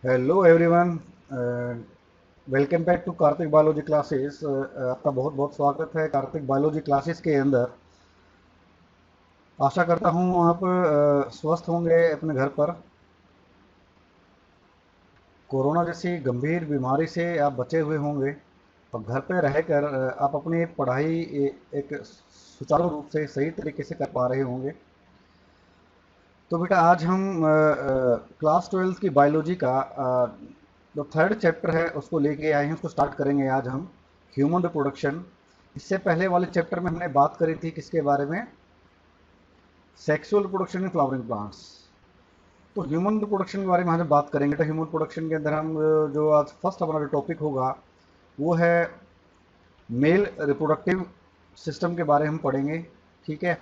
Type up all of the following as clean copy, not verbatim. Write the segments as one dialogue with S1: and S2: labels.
S1: Hello everyone, welcome back to Kartik biology classes. आपका बहुत बहुत स्वागत है कार्तिक बायोलॉजी क्लासेस के अंदर। आशा करता हूँ आप स्वस्थ होंगे अपने घर पर। कोरोना जैसी गंभीर बीमारी से आप बचे हुए होंगे और घर पर रहकर आप अपनी पढ़ाई एक सुचारू रूप से सही तरीके से कर पा रहे होंगे। तो बेटा आज हम क्लास 12 की बायोलॉजी का जो थर्ड चैप्टर है उसको लेके आए हैं, उसको स्टार्ट करेंगे आज हम। Human reproduction. इससे पहले वाले चैप्टर में हमने बात करी थी किसके बारे में? Sexual reproduction in flowering plants. तो ह्यूमन रिप्रोडक्शन के बारे में हम बात करेंगे। तो ह्यूमन रिप्रोडक्शन के अंदर हम जो आज फर्स्ट हमारा जो टॉपिक होगा वो है मेल रिप्रोडक्टिव सिस्टम के बारे में हम पढ़ेंगे। ठीक है,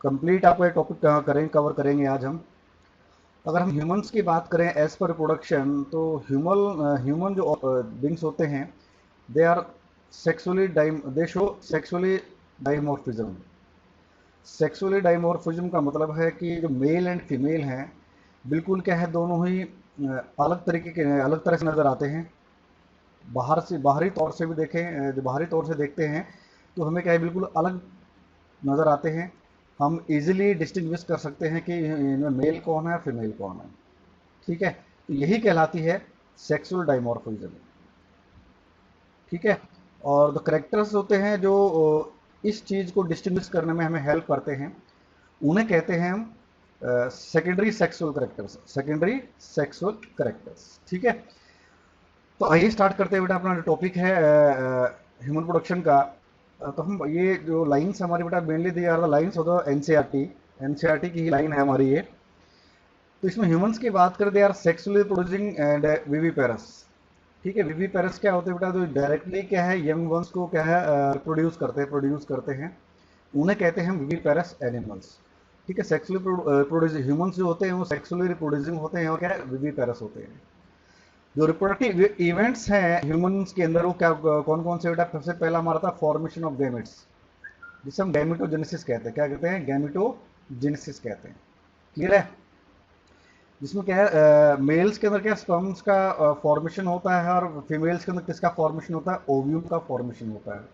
S1: कंप्लीट आपको ये टॉपिक कवर करेंगे आज हम। अगर हम ह्यूमंस की बात करें एज पर रिप्रोडक्शन, तो ह्यूमन जो बींग्स होते हैं they are they show sexually dimorphism. Sexually dimorphism का मतलब है कि जो मेल एंड फीमेल हैं बिल्कुल क्या है, दोनों ही अलग तरह से नज़र आते हैं। बाहरी तौर से भी देखें, जो बाहरी तौर से देखते हैं तो हमें क्या है, बिल्कुल अलग नज़र आते हैं। हम इजीली डिस्टिंग्विश कर सकते हैं कि इनमें मेल कौन है फीमेल कौन है। ठीक है, तो यही कहलाती है सेक्सुअल डाइमॉर्फिज्म। ठीक है, और द करेक्टर्स होते हैं जो इस चीज़ को डिस्टिंग्विश करने में हमें हेल्प करते हैं, उन्हें कहते हैं हम secondary sexual characters. Secondary sexual characters. ठीक है, तो आइए स्टार्ट करते हैं बेटा। अपना जो टॉपिक है ह्यूमन प्रोडक्शन का। तो हम ये जो लाइंस हमारी बेटा mainly they are the lines of the NCERT. NCERT की ही लाइन है हमारी ये। तो इसमें ह्यूमंस की बात करें, they are sexually producing and viviparous. ठीक है, विविपेरस क्या होते हैं बेटा? तो डायरेक्टली क्या है, यंग वंस को क्या है प्रोड्यूस करते हैं, उन्हें कहते हैं विविपेरस एनिमल्स। ठीक है, सेक्सुअली प्रोड्यूस ह्यूमंस जो होते हैं वो सेक्सुअली रिप्रोड्यूसिंग होते हैं और क्या है, विविपेरस होते हैं। जो रिप्रोडक्टिव इवेंट्स हैं ह्यूमंस के अंदर वो क्या कौन कौन से बेटा? सबसे पहला हमारा था फॉर्मेशन ऑफ गैमेट्स, जिसे हम गैमेटोजेनेसिस कहते हैं। क्या कहते हैं? गैमेटोजेनेसिस कहते हैं। क्लियर है? जिसमें क्या है, मेल्स के अंदर क्या स्पर्म्स का फॉर्मेशन होता है और फीमेल्स के अंदर किसका फॉर्मेशन होता है? ओव्यूम का फॉर्मेशन होता है।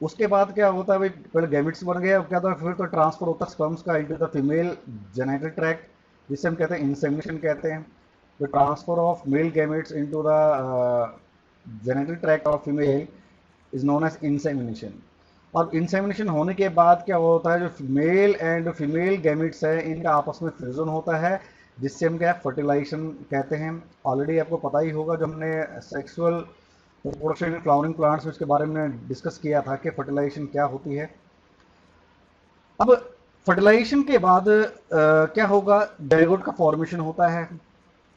S1: उसके बाद क्या होता है भाई, पहले गैमेट्स बन गए, अब क्या होता है, फिर तो ट्रांसफर होता है स्पर्म्स का into the female genetic tract, जिसे हम कहते हैं इंसेमिनेशन कहते हैं। The transfer of male gametes into the genetic tract of female is known as insemination. और इंसेमिनेशन होने के बाद क्या होता है, जो मेल एंड फीमेल गैमेट्स है इनका आपस में फ्यूजन होता है, जिससे हम क्या फर्टिलाइजेशन कहते हैं। ऑलरेडी आपको पता ही होगा, जो हमने sexual reproduction in flowering plants में इसके बारे में डिस्कस किया था कि फर्टिलाइजेशन क्या होती है। अब फर्टिलाइजेशन के बाद क्या होगा, जाइगोट का फॉर्मेशन होता है।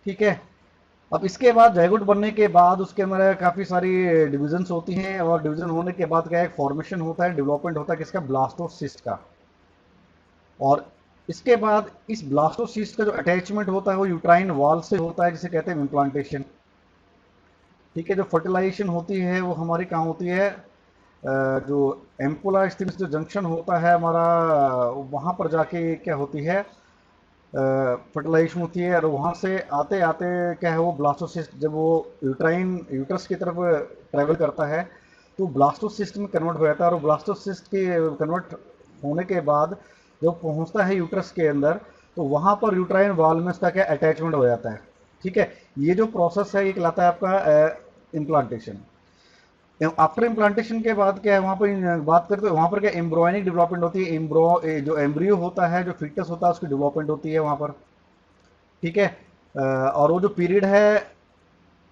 S1: ठीक है, अब इसके बाद जाइगोट बनने के बाद उसके अंदर काफ़ी सारी डिविजन्स होती हैं, और डिवीजन होने के बाद क्या एक फॉर्मेशन होता है, डेवलपमेंट होता है किसका? ब्लास्टोसिस्ट का। और इसके बाद इस ब्लास्टोसिस्ट का जो अटैचमेंट होता है वो यूट्राइन वॉल से होता है, जिसे कहते हैं इम्प्लांटेशन। ठीक है, जो फर्टिलाइजेशन होती है वो हमारी कहाँ होती है? जो एम्पुला स्टिम्स जो जंक्शन होता है हमारा, वहाँ पर जाके क्या होती है, फर्टिलाइजेशन होती है। और वहाँ से आते आते क्या है, वो ब्लास्टोसिस्ट जब वो यूट्रस की तरफ ट्रैवल करता है तो ब्लास्टोसिस्ट में कन्वर्ट हो जाता है। और ब्लास्टोसिस्ट के कन्वर्ट होने के बाद जब पहुँचता है यूट्रस के अंदर, तो वहाँ पर यूट्राइन वॉल में उसका क्या अटैचमेंट हो जाता है। ठीक है, ये जो प्रोसेस है ये कहलाता है आपका इम्प्लांटेशन। आफ्टर इम्प्लांटेशन के बाद क्या है, वहाँ पर बात करते हैं, वहाँ पर क्या एम्ब्रॉयनिक डेवलपमेंट होती है। जो एम्ब्रियो होता है, जो फिटस होता है, उसकी डेवलपमेंट होती है वहाँ पर। ठीक है, और वो जो पीरियड है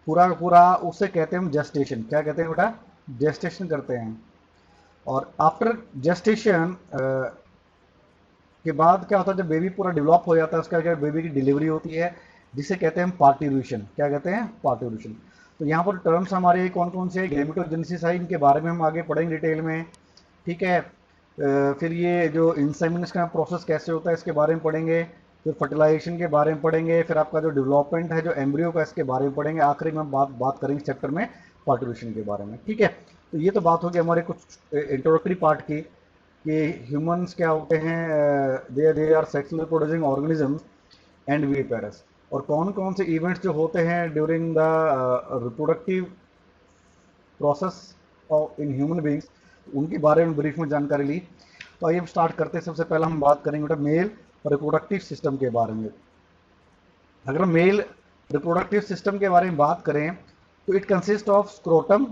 S1: पूरा का पूरा उसे कहते हैं हम जेस्टेशन। क्या कहते हैं बेटा? जेस्टेशन करते हैं। और आफ्टर जेस्टेशन के बाद क्या होता है, जब बेबी पूरा डेवलप हो जाता है उसका क्या बेबी की डिलीवरी होती है, जिसे कहते हैं हम पार्ट्यूरेशन। क्या कहते हैं? पार्ट्यूरेशन। तो यहाँ पर टर्म्स हमारे कौन कौन से? गैमेटोजेनेसिस है, इनके बारे में हम आगे पढ़ेंगे डिटेल में। ठीक है, फिर ये जो इंसेमिनेशन का प्रोसेस कैसे होता है इसके बारे में पढ़ेंगे। फिर फर्टिलाइजेशन के बारे में पढ़ेंगे। फिर आपका जो डेवलपमेंट है जो एम्ब्रियो का, इसके बारे में पढ़ेंगे। आखिरी में हम बात करेंगे चैप्टर में पार्ट्यूरेशन के बारे में। ठीक है, तो ये तो बात होगी हमारे कुछ इंट्रोडक्टरी पार्ट की कि ह्यूमंस क्या होते हैं, they are sexually producing organisms and viviparous. और कौन कौन से इवेंट्स जो होते हैं during the reproductive process of in human beings, उनके बारे में ब्रीफ में जानकारी ली। तो आइए हम स्टार्ट करते हैं। सबसे पहले हम बात करेंगे बेटा मेल रिप्रोडक्टिव सिस्टम के बारे में। अगर हम मेल रिप्रोडक्टिव सिस्टम के बारे में बात करें तो it consist of scrotum,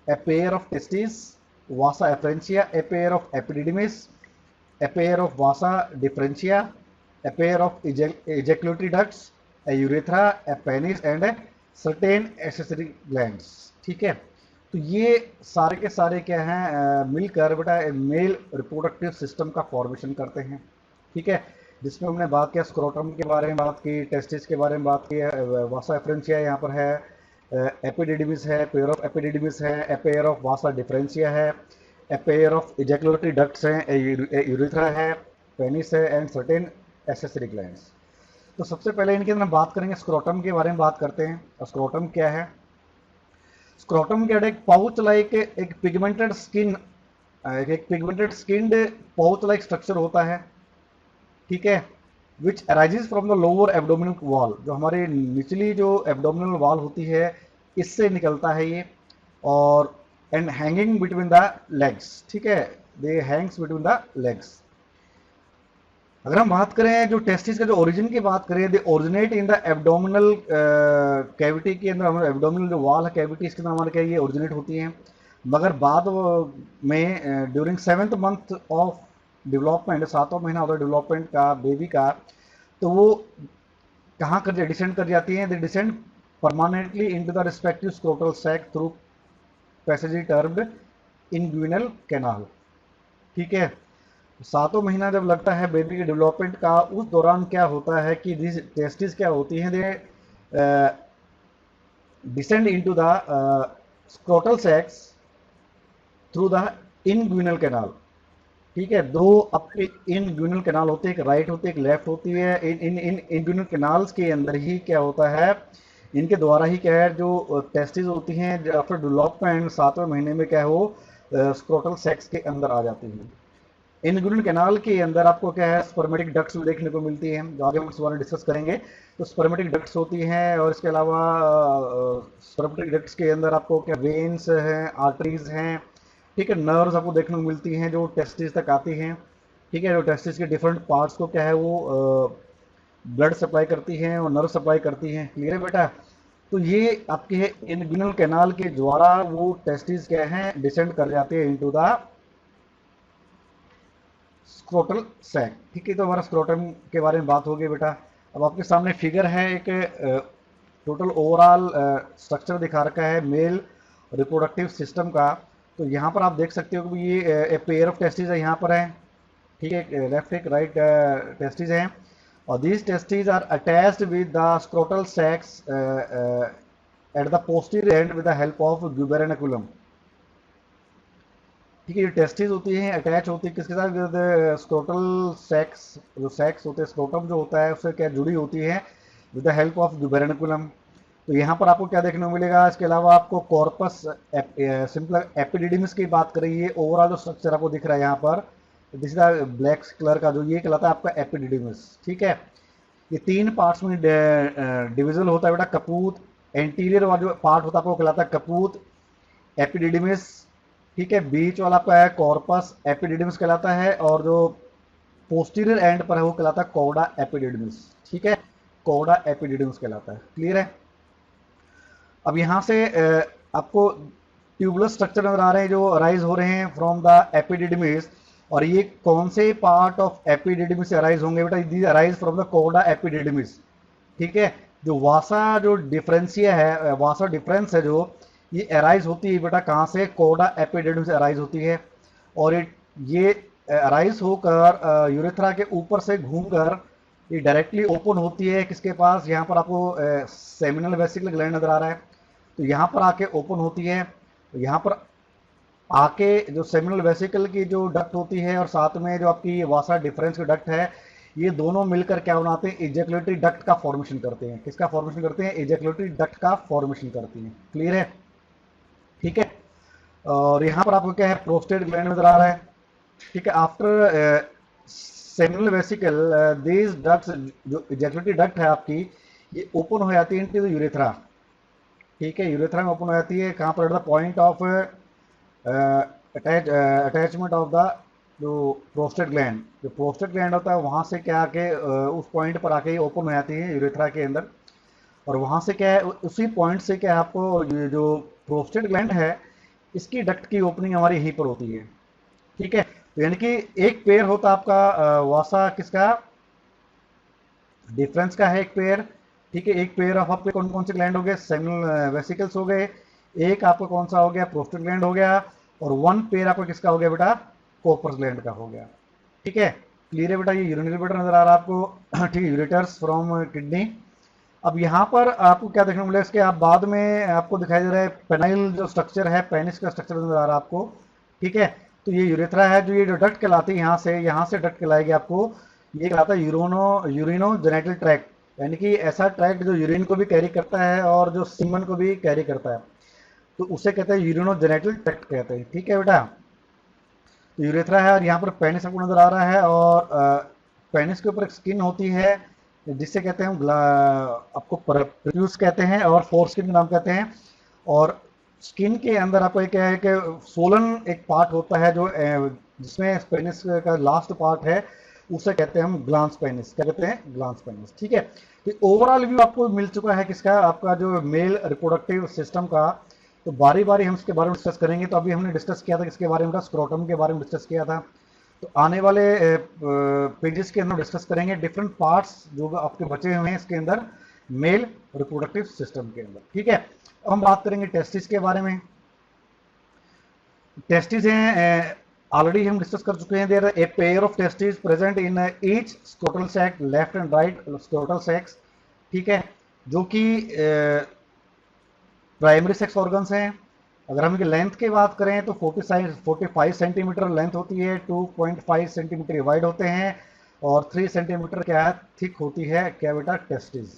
S1: A pair of testis, Vasa efferentia, A pair of epididymis, a pair of vasa differentia, a pair of ejaculatory ducts, a urethra, a penis and a certain accessory glands। ठीक है, तो ये सारे के सारे क्या हैं मिलकर बेटा मेल रिप्रोडक्टिव सिस्टम का फॉर्मेशन करते हैं। ठीक है, जिसमें हमने बात किया स्क्रोटम के बारे में, बात की टेस्टिस के बारे में, बात की वासा एफरेंशिया यहाँ पर है, एपिडिडिमिस है, पेयर ऑफ एपिडिडिमिस है, ए पेयर ऑफ वासा डिफरेंशिया है, a pair of ejaculatory ducts हैं, a urethra है, penis है एंड certain accessory glands। तो सबसे पहले इनके अंदर बात करेंगे स्क्रोटम के बारे में बात करते हैं। स्क्रोटम क्या है? स्क्रोटम क्या है? एक पाउच लाइक एक पिगमेंटेड स्किन, एक pigmented skinned pouch like structure होता है। ठीक है, which arises from the lower abdominal wall, जो हमारी निचली जो एब्डोमिनल वॉल होती है इससे निकलता है ये, और and hanging between the legs. ठीक है, दे हैंग्स बिटवीन द लेग्स। अगर हम बात करें जो टेस्टिस का जो ओरिजिन की बात करें, they originate in the abdominal cavity के अंदर, हमारे एब्डोमिनल जो वॉल है कैविटी इसके अंदर हमारे क्या ये ओरिजिनेट होती हैं, मगर बाद में during 7th month of development, 7वां महीना होता है डेवलपमेंट का बेबी का, तो वो कहाँ कर डिसेंड कर जाती हैं? They descend permanently in to the respective scrotal sac through passage termed inguinal canal. ठीक है, 7वां महीना जब लगता है बेबी के डेवलपमेंट का, उस दौरान क्या होता है कि टेस्टिस क्या होती हैं, they descend into the scrotal sacs through the inguinal canal. ठीक है, दो आपके इंग्विनल कैनाल होते हैं, एक राइट होती है एक लेफ्ट होती है। इन इंग्विनल कैनाल्स के अंदर ही क्या होता है, इनके द्वारा ही क्या है जो टेस्टिस होती हैं आफ्टर डेवलपमेंट 7वें महीने में क्या है वो स्क्रोटल सेक्स के अंदर आ जाती हैं। इंग्विनल कैनाल के अंदर आपको क्या है स्पर्मेटिक डक्ट्स भी देखने को मिलती हैं, जो आगे हम इस बारे में डिस्कस करेंगे। तो स्पर्मेटिक डक्ट्स होती हैं, और इसके अलावा स्पर्मेटिक डक्ट्स के अंदर आपको क्या वेन्स हैं, आर्टरीज हैं। ठीक है, नर्व्स आपको देखने को मिलती हैं जो टेस्टिस तक आती हैं। ठीक है, जो टेस्टिस के डिफरेंट पार्ट्स को क्या है वो ब्लड सप्लाई करती हैं और नर्व सप्लाई करती हैं। क्लियर है बेटा? तो ये आपके इंग्विनल कैनाल के द्वारा वो टेस्टिस क्या हैं डिसेंड कर जाते हैं इनटू द स्क्रोटल सैक। ठीक है, तो हमारा स्क्रोटम के बारे में बात हो गई बेटा। अब आपके सामने फिगर है, एक टोटल ओवरऑल स्ट्रक्चर दिखा रखा है मेल रिप्रोडक्टिव सिस्टम का। तो यहाँ पर आप देख सकते हो कि ये पेयर ऑफ टेस्टिस है यहाँ पर है। ठीक है, लेफ्ट एक राइट टेस्टिस हैं, और these testes are attached with the scrotal sacs at the posterior end with the help of gubernaculum। ठीक है, ये टेस्टिस होती हैं अटैच होती है किसके साथ? स्क्रोटल सैक्स, जो सैक्स होते हैं स्क्रोटम जो होता है उससे क्या जुड़ी होती है विद द हेल्प ऑफ गुबेरनिकुलम। तो यहाँ पर आपको क्या देखने को मिलेगा? इसके अलावा आपको कॉर्पस सिंपल एपिडिडिमिस की बात करें, ये ओवरऑल जो स्ट्रक्चर आपको दिख रहा है यहाँ पर, दिस इज ब्लैक कलर का, जो ये कहलाता है आपका एपिडिडिमिस। ठीक है, ये 3 पार्ट्स में डिविजन होता है बेटा। कपूत, एंटीरियर वाला जो पार्ट होता है आपको कहलाता है कपूत, एपिडिडिमिस। ठीक है, बीच वाला आपका है कॉर्पस, एपिडिडिमिस कहलाता है, और जो पोस्टीरियर एंड पर है वो कहलाता है कॉर्डा एपिडिडिमिस। ठीक है, कॉर्डा एपिडिडिमिस कहलाता है। क्लियर है? अब यहाँ से आपको ट्यूबुलर स्ट्रक्चर नजर आ रहे हैं जो अराइज हो रहे हैं फ्रॉम द एपिडिडिमिस, और ये कौन से पार्ट ऑफ एपिडिडिमिस से अराइज होंगे बेटा? These arise from the chorda epididymis. ठीक है, जो वासा जो डिफरेंशिया है, वासा डिफरेंस है जो ये अराइज होती है बेटा कहाँ से? कॉर्डा एपिडिडिमिस से अराइज होती है, और ये अराइज होकर यूरेथ्रा के ऊपर से घूमकर ये डायरेक्टली ओपन होती है किसके पास? यहाँ पर आपको सेमिनल वेसिकल ग्लैंड नजर आ रहा है, तो यहाँ पर आके ओपन होती है। तो यहाँ पर आके जो सेमिनल वेसिकल की जो डक्ट होती है और साथ में जो आपकी वासा डिफरेंस की डक्ट है, ये दोनों मिलकर क्या बनाते हैं? इजैकुलेटरी डक्ट का फॉर्मेशन करते हैं। किसका फॉर्मेशन करते हैं? इजैकुलेटरी डक्ट का फॉर्मेशन करती हैं। क्लियर है? ठीक है, और यहाँ पर आपको क्या है? प्रोस्टेट ग्लैंड नजर आ रहा है। ठीक है, after seminal vesicle these ducts, जो इजैकुलेटरी डक्ट है आपकी, ये ओपन हो जाती है इनटू द यूरेथ्रा। ठीक है, यूरेथ्रा में ओपन हो जाती है, कहाँ पर, the point of attachment of the जो प्रोस्टेट ग्लैंड, जो प्रोस्टेट ग्लैंड होता है वहाँ से क्या आके उस पॉइंट पर आके ओपन हो जाती है यूरेथ्रा के अंदर। और वहाँ से क्या है, उसी पॉइंट से क्या है, आपको ये जो प्रोस्टेट ग्लैंड है इसकी डक्ट की ओपनिंग हमारी यहीं पर होती है। ठीक है, तो यानी कि एक पेयर होता है आपका वासा किसका, डिफरेंस का है एक पेयर। ठीक है, एक पेयर ऑफ आपके कौन कौन से ग्लैंड हो गए, सेमिनल वेसिकल्स हो गए, एक आपका कौन सा हो गया, प्रोस्टेट ग्लैंड हो गया, और वन पेयर आपका किसका हो गया बेटा, कोपर्स ग्लैंड का हो गया। ठीक है, क्लियर है बेटा, ये यूरिनरी ब्लैडर नजर आ रहा है आपको। ठीक है, यूरेटर्स फ्रॉम किडनी। अब यहाँ पर आपको क्या देखने को मिलेगा, इसके आप बाद में आपको दिखाई दे रहा है पेनाइल जो स्ट्रक्चर है, पेनिस का स्ट्रक्चर नजर आ रहा है आपको। ठीक है, तो ये यूरेथ्रा है, जो ये जो डक्ट कहलाती है, यहाँ से डक्ट कहलाएगी आपको, ये कहलाता है यूरिनो जेनेटल ट्रैक्ट, यानी कि ऐसा ट्रैक्ट जो यूरिन को भी कैरी करता है और जो सीमन को भी कैरी करता है, तो उसे कहते हैं यूरिनो जेनेटल ट्रैक्ट कहते हैं। ठीक है बेटा, तो यूरेथ्रा है, और यहाँ पर पेनिस आपको नजर आ रहा है, और पेनिस के ऊपर एक स्किन होती है जिससे कहते हैं आपको प्रेप्यूस कहते हैं, और फोर स्किन का नाम कहते हैं। और स्किन के अंदर आपको एक है कि सोलन एक पार्ट होता है जो जिसमें पेनिस का लास्ट पार्ट है, उसे कहते हैं हम ग्लांस पेनिस, क्या कहते हैं, ग्लांस पेनिस। ठीक है, तो ओवरऑल व्यू आपको मिल चुका है किसका, आपका जो मेल रिप्रोडक्टिव सिस्टम का। तो बारी बारी हम इसके बारे में डिस्कस करेंगे। तो अभी हमने डिस्कस किया था किसके बारे में, स्क्रोटम के बारे में डिस्कस किया था। तो आने वाले पेजेस के अंदर डिस्कस करेंगे डिफरेंट पार्ट्स जो आपके बचे हुए हैं इसके अंदर मेल रिप्रोडक्टिव सिस्टम के अंदर। ठीक है, अब हम बात करेंगे टेस्टिस के बारे में। टेस्टिस हैं, ऑलरेडी हम डिस्कस कर चुके हैं, there a pair of testis present in each scrotal sac, left and right scrotal sacs. ठीक है, जो कि प्राइमरी सेक्स ऑर्गन्स हैं। अगर हम इनकी लेंथ की बात करें तो 45 सेंटीमीटर लेंथ होती है, 2.5 सेंटीमीटर वाइड होते हैं, और 3 सेंटीमीटर क्या है, थिक होती है क्या बेटा, टेस्टिस।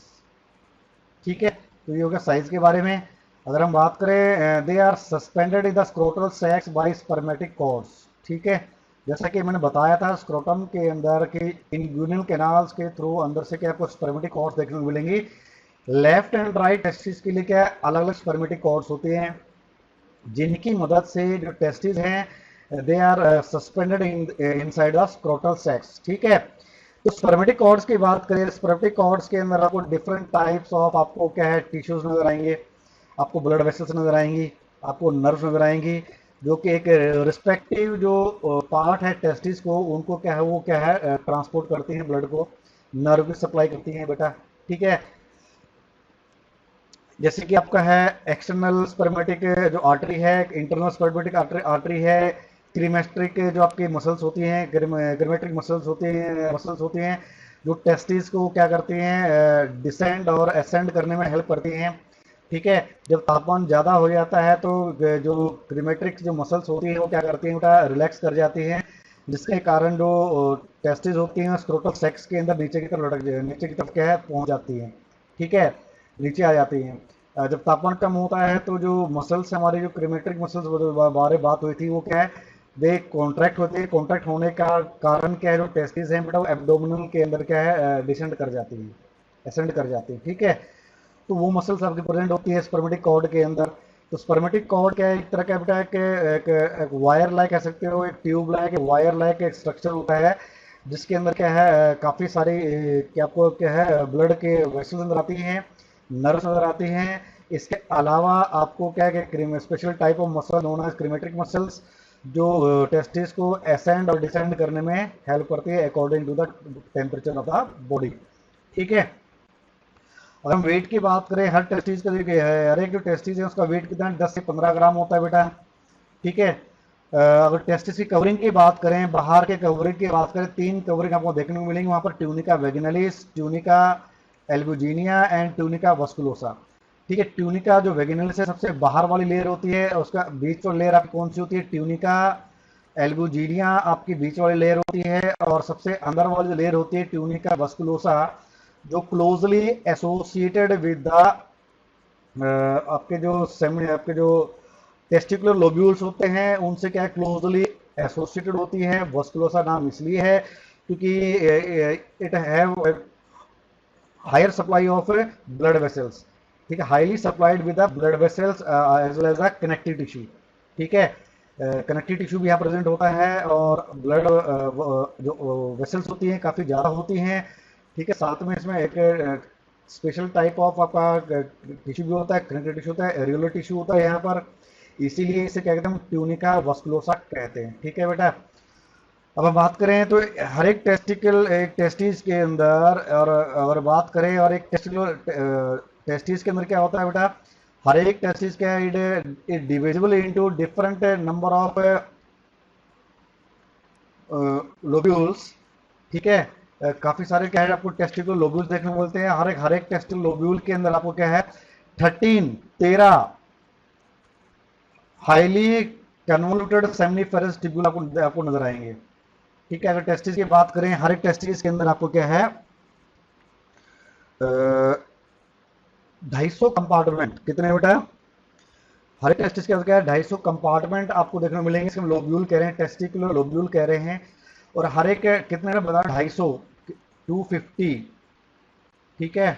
S1: ठीक है, तो ये होगा साइज के बारे में। अगर हम बात करें, they are suspended in the scrotal sacs by spermatic cords. ठीक है, जैसा कि मैंने बताया था स्क्रोटम के अंदर कि इंग्यूनल कैनाल्स के थ्रू अंदर से क्या आपको स्पर्मेटिक कॉर्ड्स देखने को मिलेंगी। लेफ्ट एंड राइट टेस्टिस के लिए क्या अलग अलग स्पर्मेटिक कॉर्ड्स होते हैं, जिनकी मदद से जो टेस्टिस हैं they are suspended inside the scrotal sacs. ठीक है, तो स्पर्मेटिक कॉर्ड्स की बात करें, स्पर्मेटिक कॉर्ड्स के अंदर आपको डिफरेंट टाइप्स ऑफ आपको क्या है टिश्यूज नजर आएंगे, आपको ब्लड वेसल्स नजर आएंगी, आपको नर्व नजर आएंगी, जो कि एक रिस्पेक्टिव जो पार्ट है टेस्टिस को, उनको क्या है, वो क्या है, ट्रांसपोर्ट करती हैं ब्लड को, नर्व की सप्लाई करती हैं बेटा। ठीक है, जैसे कि आपका है एक्सटर्नल स्पर्मेटिक जो आर्टरी है, इंटरनल स्पर्मेटिक आर्टरी है, क्रीमेस्ट्रिक जो आपकी मसल्स होती हैं, ग्रीमेट्रिक मसल्स होती हैं जो टेस्टिस को क्या करती हैं, डिसेंड और असेंड करने में हेल्प करती हैं। ठीक है, जब तापमान ज़्यादा हो जाता है तो जो ग्रीमेट्रिक जो मसल्स होती हैं वो क्या करती हैं बेटा, रिलैक्स कर जाती हैं, जिसके कारण जो टेस्टिस होती हैं स्क्रोटल सेक्स के अंदर नीचे की तरफ नीचे की तरफ क्या है, पहुंच जाती हैं। ठीक है, नीचे आ जाती हैं। जब तापमान कम होता है तो जो मसल्स हमारे जो क्रीमेट्रिक मसल्स बारे बात हुई थी वो क्या है, दे कॉन्ट्रैक्ट होते हैं। कॉन्ट्रैक्ट होने का कारण क्या है, जो टेस्टिस हैं बेटा वो एब्डोमिनल के अंदर क्या है, डिसेंड कर जाती हैं, असेंड कर जाती हैं। ठीक है, तो वो मसल्स आपकी प्रेजेंट होती है स्पर्मेटिक कॉर्ड के अंदर। तो स्पर्मेटिक कॉर्ड क्या है, एक तरह का बेटा एक वायर लाइक कह सकते हो, एक ट्यूब लाइक, वायर लाइक एक स्ट्रक्चर होता है, जिसके अंदर क्या है, काफ़ी सारी क्या आपको क्या है, ब्लड के वेसल्स अंदर आती हैं, नर्व्स नजर आती हैं। इसके अलावा आपको क्या है, special type of muscle known as cremasteric muscles, जो टेस्टिस को असेंड और डिसेंड करने में हेल्प करती है according to the temperature of the body. ठीक है, अगर हम वेट की बात करें, हर टेस्टिस का हर एक जो टेस्टिस है उसका वेट कितना 10 से 15 ग्राम होता है बेटा। ठीक है, अगर टेस्टिस की कवरिंग की बात करें, बाहर के कवरिंग की बात करें, 3 कवरिंग आपको देखने को मिलेंगी वहां पर, tunica vaginalis, tunica albuginea and tunica vasculosa. ठीक है, ट्यूनिका जो वेगिनलिस है सबसे बाहर वाली लेयर होती है, उसका बीच वाली लेयर आपकी कौन सी होती है, ट्यूनिका एल्बुजिनिया आपकी बीच वाली लेयर होती है, और सबसे अंदर वाली जो लेयर होती है ट्यूनिका वस्कुलोसा, जो क्लोजली एसोसिएटेड विद द आपके जो टेस्टिकुलर लोब्यूल्स होते हैं उनसे क्या क्लोजली एसोसिएटेड होती है। वस्कुलोसा नाम इसलिए है क्योंकि it have higher supply of blood vessels, ठीक है, highly supplied with the blood vessels as well as the connective tissue, ठीक है, कनेक्टिव टिश्यू भी यहाँ प्रेजेंट होता है और ब्लड जो वेसल्स होती हैं काफ़ी ज़्यादा होती हैं, ठीक है, साथ में इसमें एक स्पेशल टाइप ऑफ आपका टिश्यू भी होता है, कनेक्टिव टिश्यू होता है, एरियोलर टिश्यू होता है यहाँ पर, इसीलिए इसे क्या कहते हैं, ट्यूनिका वस्कुलोसा कहते हैं, ठीक है बेटा। अब हम बात करें तो हर एक टेस्टिकल, एक टेस्टिस के अंदर, और अगर बात करें और एक टेस्टिकल टेस्टिस के अंदर क्या होता है बेटा, हर एक टेस्टिस क्या है, it divisible into different number of lobules, ठीक है, काफी सारे क्या है आपको टेस्टिकल लोब्यूल्स देखने को मिलते हैं, हर एक टेस्टिकल लोब्यूल के अंदर आपको क्या है 13 हाईली कन्वोल्यूटेड सेमिनिफेरस ट्यूब्यूल आपको नजर आएंगे, ठीक है। अगर टेस्टिस की बात करें, हर एक टेस्टिस के अंदर आपको क्या है 250 कंपार्टमेंट, कितने बेटा, हर एक टेस्टिस के अंदर क्या है 250 कंपार्टमेंट आपको देखने को मिलेंगे, इसमें लोब्यूल कह रहे हैं, टेस्टिकुलर लोब्यूल कह रहे हैं, और हर एक कितने बता 250, 250, ठीक है,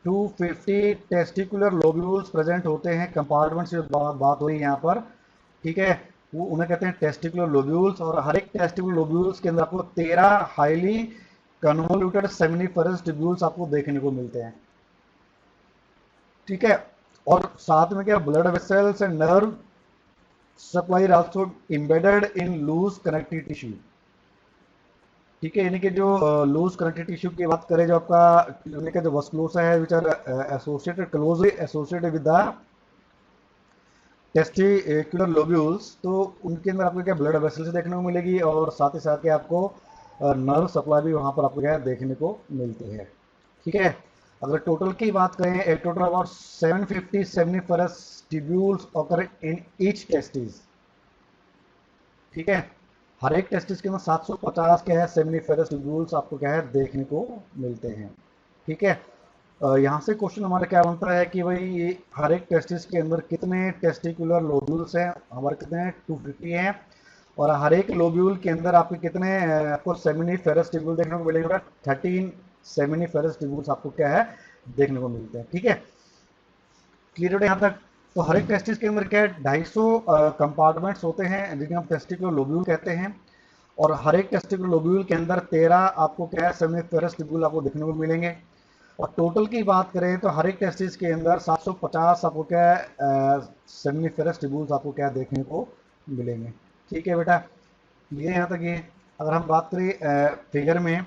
S1: 250 टेस्टिकुलर लोब्यूल्स प्रेजेंट होते हैं कंपार्टमेंट से बात हुई यहाँ पर, ठीक है, वो उन्हें कहते हैं टेस्टिकुलर लोब्यूल्स, और हर एक टेस्टिकुलर लोब्यूल्स के अंदर आपको 13 हाईली कन्वोल्यूटेड सेमिनिफेरस ट्यूब्यूल्स आपको देखने को मिलते हैं, ठीक है, और साथ में क्या blood vessels and nerve supply also embedded in loose connective tissue, ठीक है, यानी कि जो लूज कनेक्टिव टिश्यू की बात करें, जो आपका ट्यूनिका जो वस्कुलोसा है which are associated closely associated with the testicular lobules, तो उनके अंदर आपको क्या ब्लड वेसल्स देखने को मिलेगी, और साथ ही साथ क्या आपको नर्व सप्लाई भी वहां पर आपको क्या देखने को मिलती है, ठीक है। अगर टोटल की बात करें, एक total about 750 seminiferous tubules occur in each testis, ठीक है, हर एक टेस्टिस के अंदर 750 क्या है सेमिनिफेरस ट्यूब्यूल्स आपको क्या है देखने को मिलते हैं, ठीक है। यहाँ से क्वेश्चन हमारा क्या बनता है कि भाई ये हर एक टेस्टिस के अंदर कितने टेस्टिकुलर लोब्यूल्स हैं, हमारे कितने 250 हैं, और हर एक लोब्यूल के अंदर आपके कितने आपको सेमिनिफेरस ट्यूब्यूल देखने को मिलेंगे, 13 सेमिनिफेरस ट्यूब्यूल्स आपको क्या है देखने को मिलते हैं, ठीक है, क्लियर है यहाँ तक। तो हर एक टेस्टिस के अंदर क्या है 250 कंपार्टमेंट्स होते हैं जिन्हें हम टेस्टिकुलर लोब्यूल कहते हैं, और हर एक टेस्टिकुलर लोब्यूल के अंदर 13 आपको क्या है सेमिनिफेरस ट्यूब्यूल आपको देखने को मिलेंगे, और टोटल की बात करें तो हर एक टेस्टिस के अंदर 750 आपको क्या है सेमिनिफेरस ट्यूब्यूल्स आपको क्या देखने को मिलेंगे, ठीक है बेटा, ये यहाँ तक ये। अगर हम बात करें फिगर में,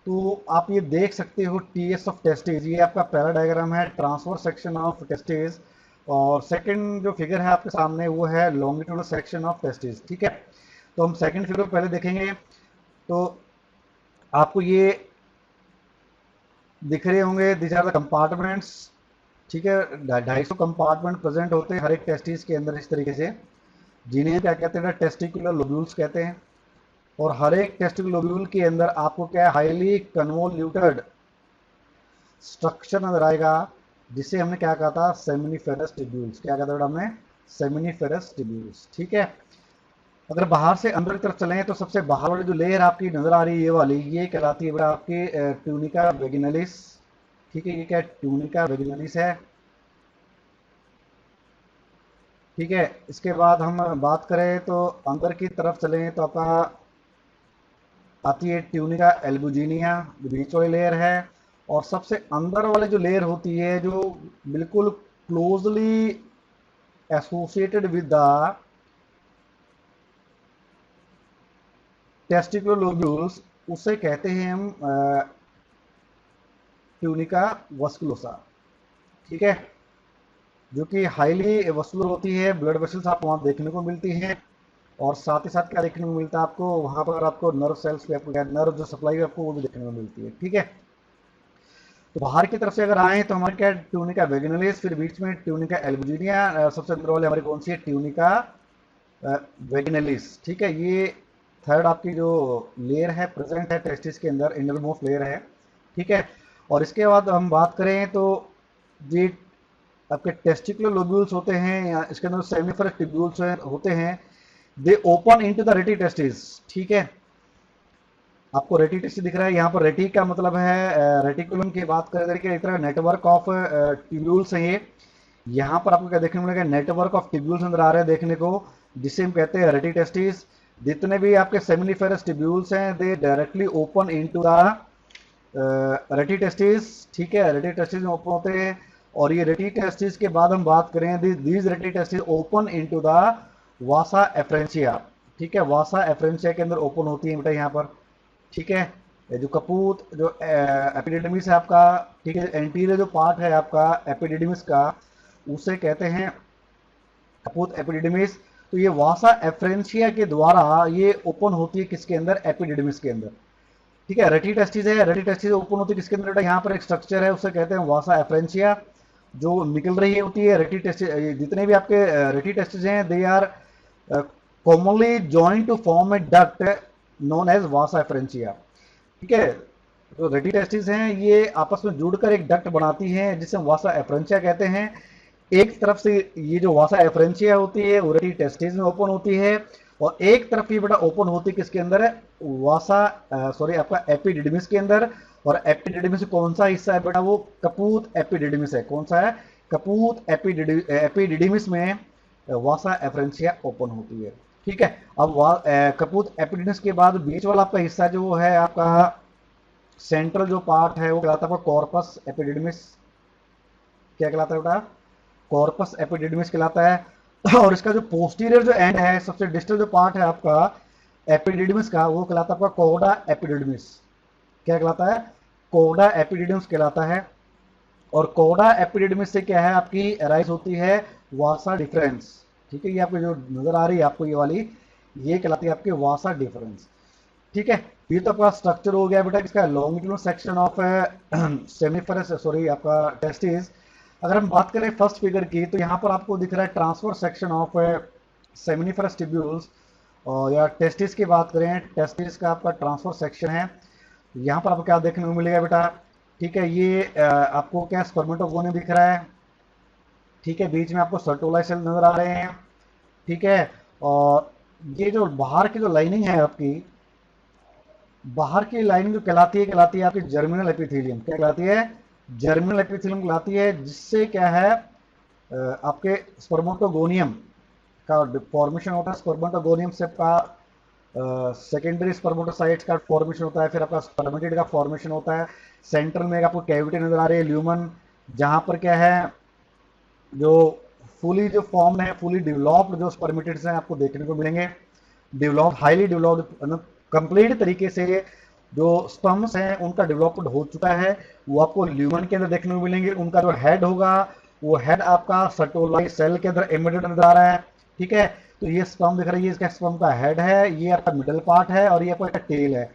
S1: तो आप ये देख सकते हो टीएस ऑफ टेस्टिस, ये आपका पहला डायग्राम है ट्रांसफर सेक्शन ऑफ टेस्टिस, और सेकंड जो फिगर है आपके सामने वो है लॉन्गिट्यूडल सेक्शन ऑफ टेस्टिस, ठीक है। तो हम सेकंड फिगर पहले देखेंगे, तो आपको ये दिख रहे होंगे, दिस आर द कंपार्टमेंट्स, ठीक है, 250 कंपार्टमेंट प्रेजेंट होते हैं हर एक टेस्टिस के अंदर इस तरीके से, जिन्हें क्या कहते हैं टेस्टिकुलर लोब्यूल्स कहते हैं, और हर एक टेस्टिकुलर लोब्यूल के अंदर आपको क्या है हाईली कन्वोल्यूटेड स्ट्रक्चर नजर आएगा, जिसे हमने क्या कहा था सेमिनिफेरस ट्यूब्यूल्स, क्या कहा था हमने सेमिनिफेरस ट्यूब्यूल्स, ठीक है। अगर बाहर से अंदर की तरफ चलें तो सबसे बाहर वाली जो लेयर आपकी नजर आ रही है ये वाली, ये कहलाती है आपकी ट्यूनिका वेगिनलिस, ठीक है, ये क्या ट्यूनिका वेगिनलिस है, ठीक है। इसके बाद हम बात करें तो अंदर की तरफ चलें तो आपका आती है ट्यूनिका एल्बुजिनिया, जो बीच वाली लेयर है, और सबसे अंदर वाली जो लेयर होती है जो बिल्कुल closely associated with the testicular lobules, उसे कहते हैं हम ट्यूनिका वस्कुलोसा, ठीक है, जो कि हाईली वस्कुलर होती है, ब्लड वेसल्स आपको वहां देखने को मिलती हैं, और साथ ही साथ क्या देखने को मिलता है आपको वहां पर आपको नर्व सेल्स भी आपको नर्व जो सप्लाई है आपको वो भी देखने को मिलती है, ठीक है। तो बाहर की तरफ से अगर आए तो हमारे क्या ट्यूनिका वेगिनलिस, फिर बीच में ट्यूनिका एल्बुजिनिया, सबसे अंदर वाले हमारी कौन सी है ट्यूनिका वेगिनलिस, ठीक है। ये थर्ड आपकी जो लेयर है प्रेजेंट है टेस्टिस के अंदर, इनर मोस्ट लेयर है, ठीक है। और इसके बाद हम बात करें तो ये आपके टेस्टिकुलर लोब्यूल्स होते हैं, या इसके अंदर सेमिनिफेरस ट्यूब्यूल्स होते हैं, दे ओपन इनटू द रेटी टेस्टिस, ठीक है। आपको रेटी टेस्टी दिख रहा है। यहाँ पर रेटी का मतलब है रेटिकुलम की बात करें तो इस तरह नेटवर्क ऑफ ट्यूब्यूल्स हैं ये। यहाँ पर आपको क्या देखने को मिलेगा, नेटवर्क ऑफ ट्यूब्यूल्स अंदर आ रहे हैं देखने को, जिसे हम कहते हैं रेटी टेस्टिस। जितने भी आपके सेमिनिफेरस ट्यूब्यूल्स हैं दे डायरेक्टली ओपन इनटू द रेटी टेस्टिस। ठीक है, रेटी टेस्टिस में ओपन होते हैं। और ये रेटी टेस्टिस के बाद हम बात करें, दीज रेटी testis open into the vasa efferentia. ठीक है, वासा एफ्रेंशिया के अंदर ओपन होती है बेटा यहाँ पर। ठीक है, ये जो कपूत जो एपिडिडमिस है आपका, ठीक है, एंटीरियर जो पार्ट है आपका एपिडिडमिस का, उसे कहते हैं कपूत एपिडिडमिस। तो ये वासा एफ्रेंशिया के द्वारा ये ओपन होती है किसके अंदर, एपिडिडमिस के अंदर। ठीक है, रेटी टेस्टिस है, रेटी टेस्टिस ओपन होती है किसके अंदर बेटा, यहाँ पर एक स्ट्रक्चर है उसे कहते हैं वासा एफ्रेंशिया, जो निकल रही होती है रेटी टेस्टिस। जितने भी आपके रेटी टेस्टिस हैं they are commonly joint to form a duct known as vasa efferentia. ठीक है, तो रेटी टेस्टिस हैं ये आपस में जुड़कर एक डक्ट बनाती हैं जिसे हम वासा एफ्रेंशिया कहते हैं। एक तरफ से ये जो वासा एफ्रेंशिया होती है वो रेटी टेस्टिस में ओपन होती है, और एक तरफ ये बेटा ओपन होती है किसके अंदर है, वासा सॉरी आपका एपिडिडमिस के अंदर। और एपिडिडमिस कौन सा हिस्सा है बेटा, वो कपूत एपिडिडमिस है। कौन सा है, कपूत एपिडिडमिस में वासा एफ्रेंशिया ओपन होती है। ठीक है, अब कपूत एपिडिडमिस के बाद बीच वाला आपका हिस्सा जो है आपका सेंट्रल जो पार्ट है वो कहलाता है कॉर्पस एपिडिडमिस। क्या कहलाता है बेटा, कॉर्पस एपिडिडमिस कहलाता है। और इसका जो पोस्टीरियर जो एंड है, सबसे डिस्टल जो पार्ट है आपका एपिडिडमिस का, वो कहलाता है आपका कोडा एपिडिडमिस। क्या कहलाता है, कोडा एपिडिडमिस कहलाता है। और कोडा एपिडिडमिस से क्या है आपकी अराइज होती है वासा डिफरेंस। ठीक है, ये आपको जो नजर आ रही है आपको ये वाली, ये कहलाती है आपकी वासा डिफरेंस। ठीक है, ये तो आपका स्ट्रक्चर हो गया बेटा किसका, longitudinal section of seminiferous sorry आपका टेस्टिस। अगर हम बात करें फर्स्ट फिगर की, तो यहाँ पर आपको दिख रहा है transfer section of seminiferous tubules. और या टेस्टिस की बात करें, टेस्टिस का आपका ट्रांसफर सेक्शन है। यहाँ पर आपको क्या देखने को मिलेगा बेटा, ठीक है, ये आपको क्या स्पर्मेटोगोनियम दिख रहा है। ठीक है, बीच में आपको सर्टोलाई सेल नजर आ रहे हैं। ठीक है, और ये जो बाहर की जो लाइनिंग है आपकी, बाहर की लाइनिंग जो कहलाती है आपकी जर्मिनल एपिथेलियम। क्या कहलाती है, जर्मिनल एपिथेलियम कहलाती है, जिससे क्या है आपके स्पर्मेटोगोनियम का फॉर्मेशन होता है। स्पर्मेटोगोनियम से आपका सेकेंडरी स्पर्मेटोसाइट्स का फॉर्मेशन होता है, फिर आपका स्पर्मेटिड का फॉर्मेशन होता है। सेंट्रल में आपको कैविटी नजर आ रही है ल्यूमन, जहां पर क्या है जो फुली जो फॉर्म है, फुली डेवलप्ड जो स्पर्मेटिड्स हैं आपको देखने को मिलेंगे। डेवलप्ड, हाईली डेवलप्ड, कंप्लीट तरीके से जो स्पर्म्स हैं उनका डेवलपमेंट हो चुका है, वो आपको ल्यूमन के अंदर देखने को मिलेंगे। उनका जो हेड होगा वो हेड आपका सर्टोलाई सेल के अंदर एम्बेडेड नजर आ रहा है। ठीक है, तो ये स्पर्म दिख रही है, इसका स्पर्म का हेड है, ये आपका मिडल पार्ट है, और ये आपका टेल है।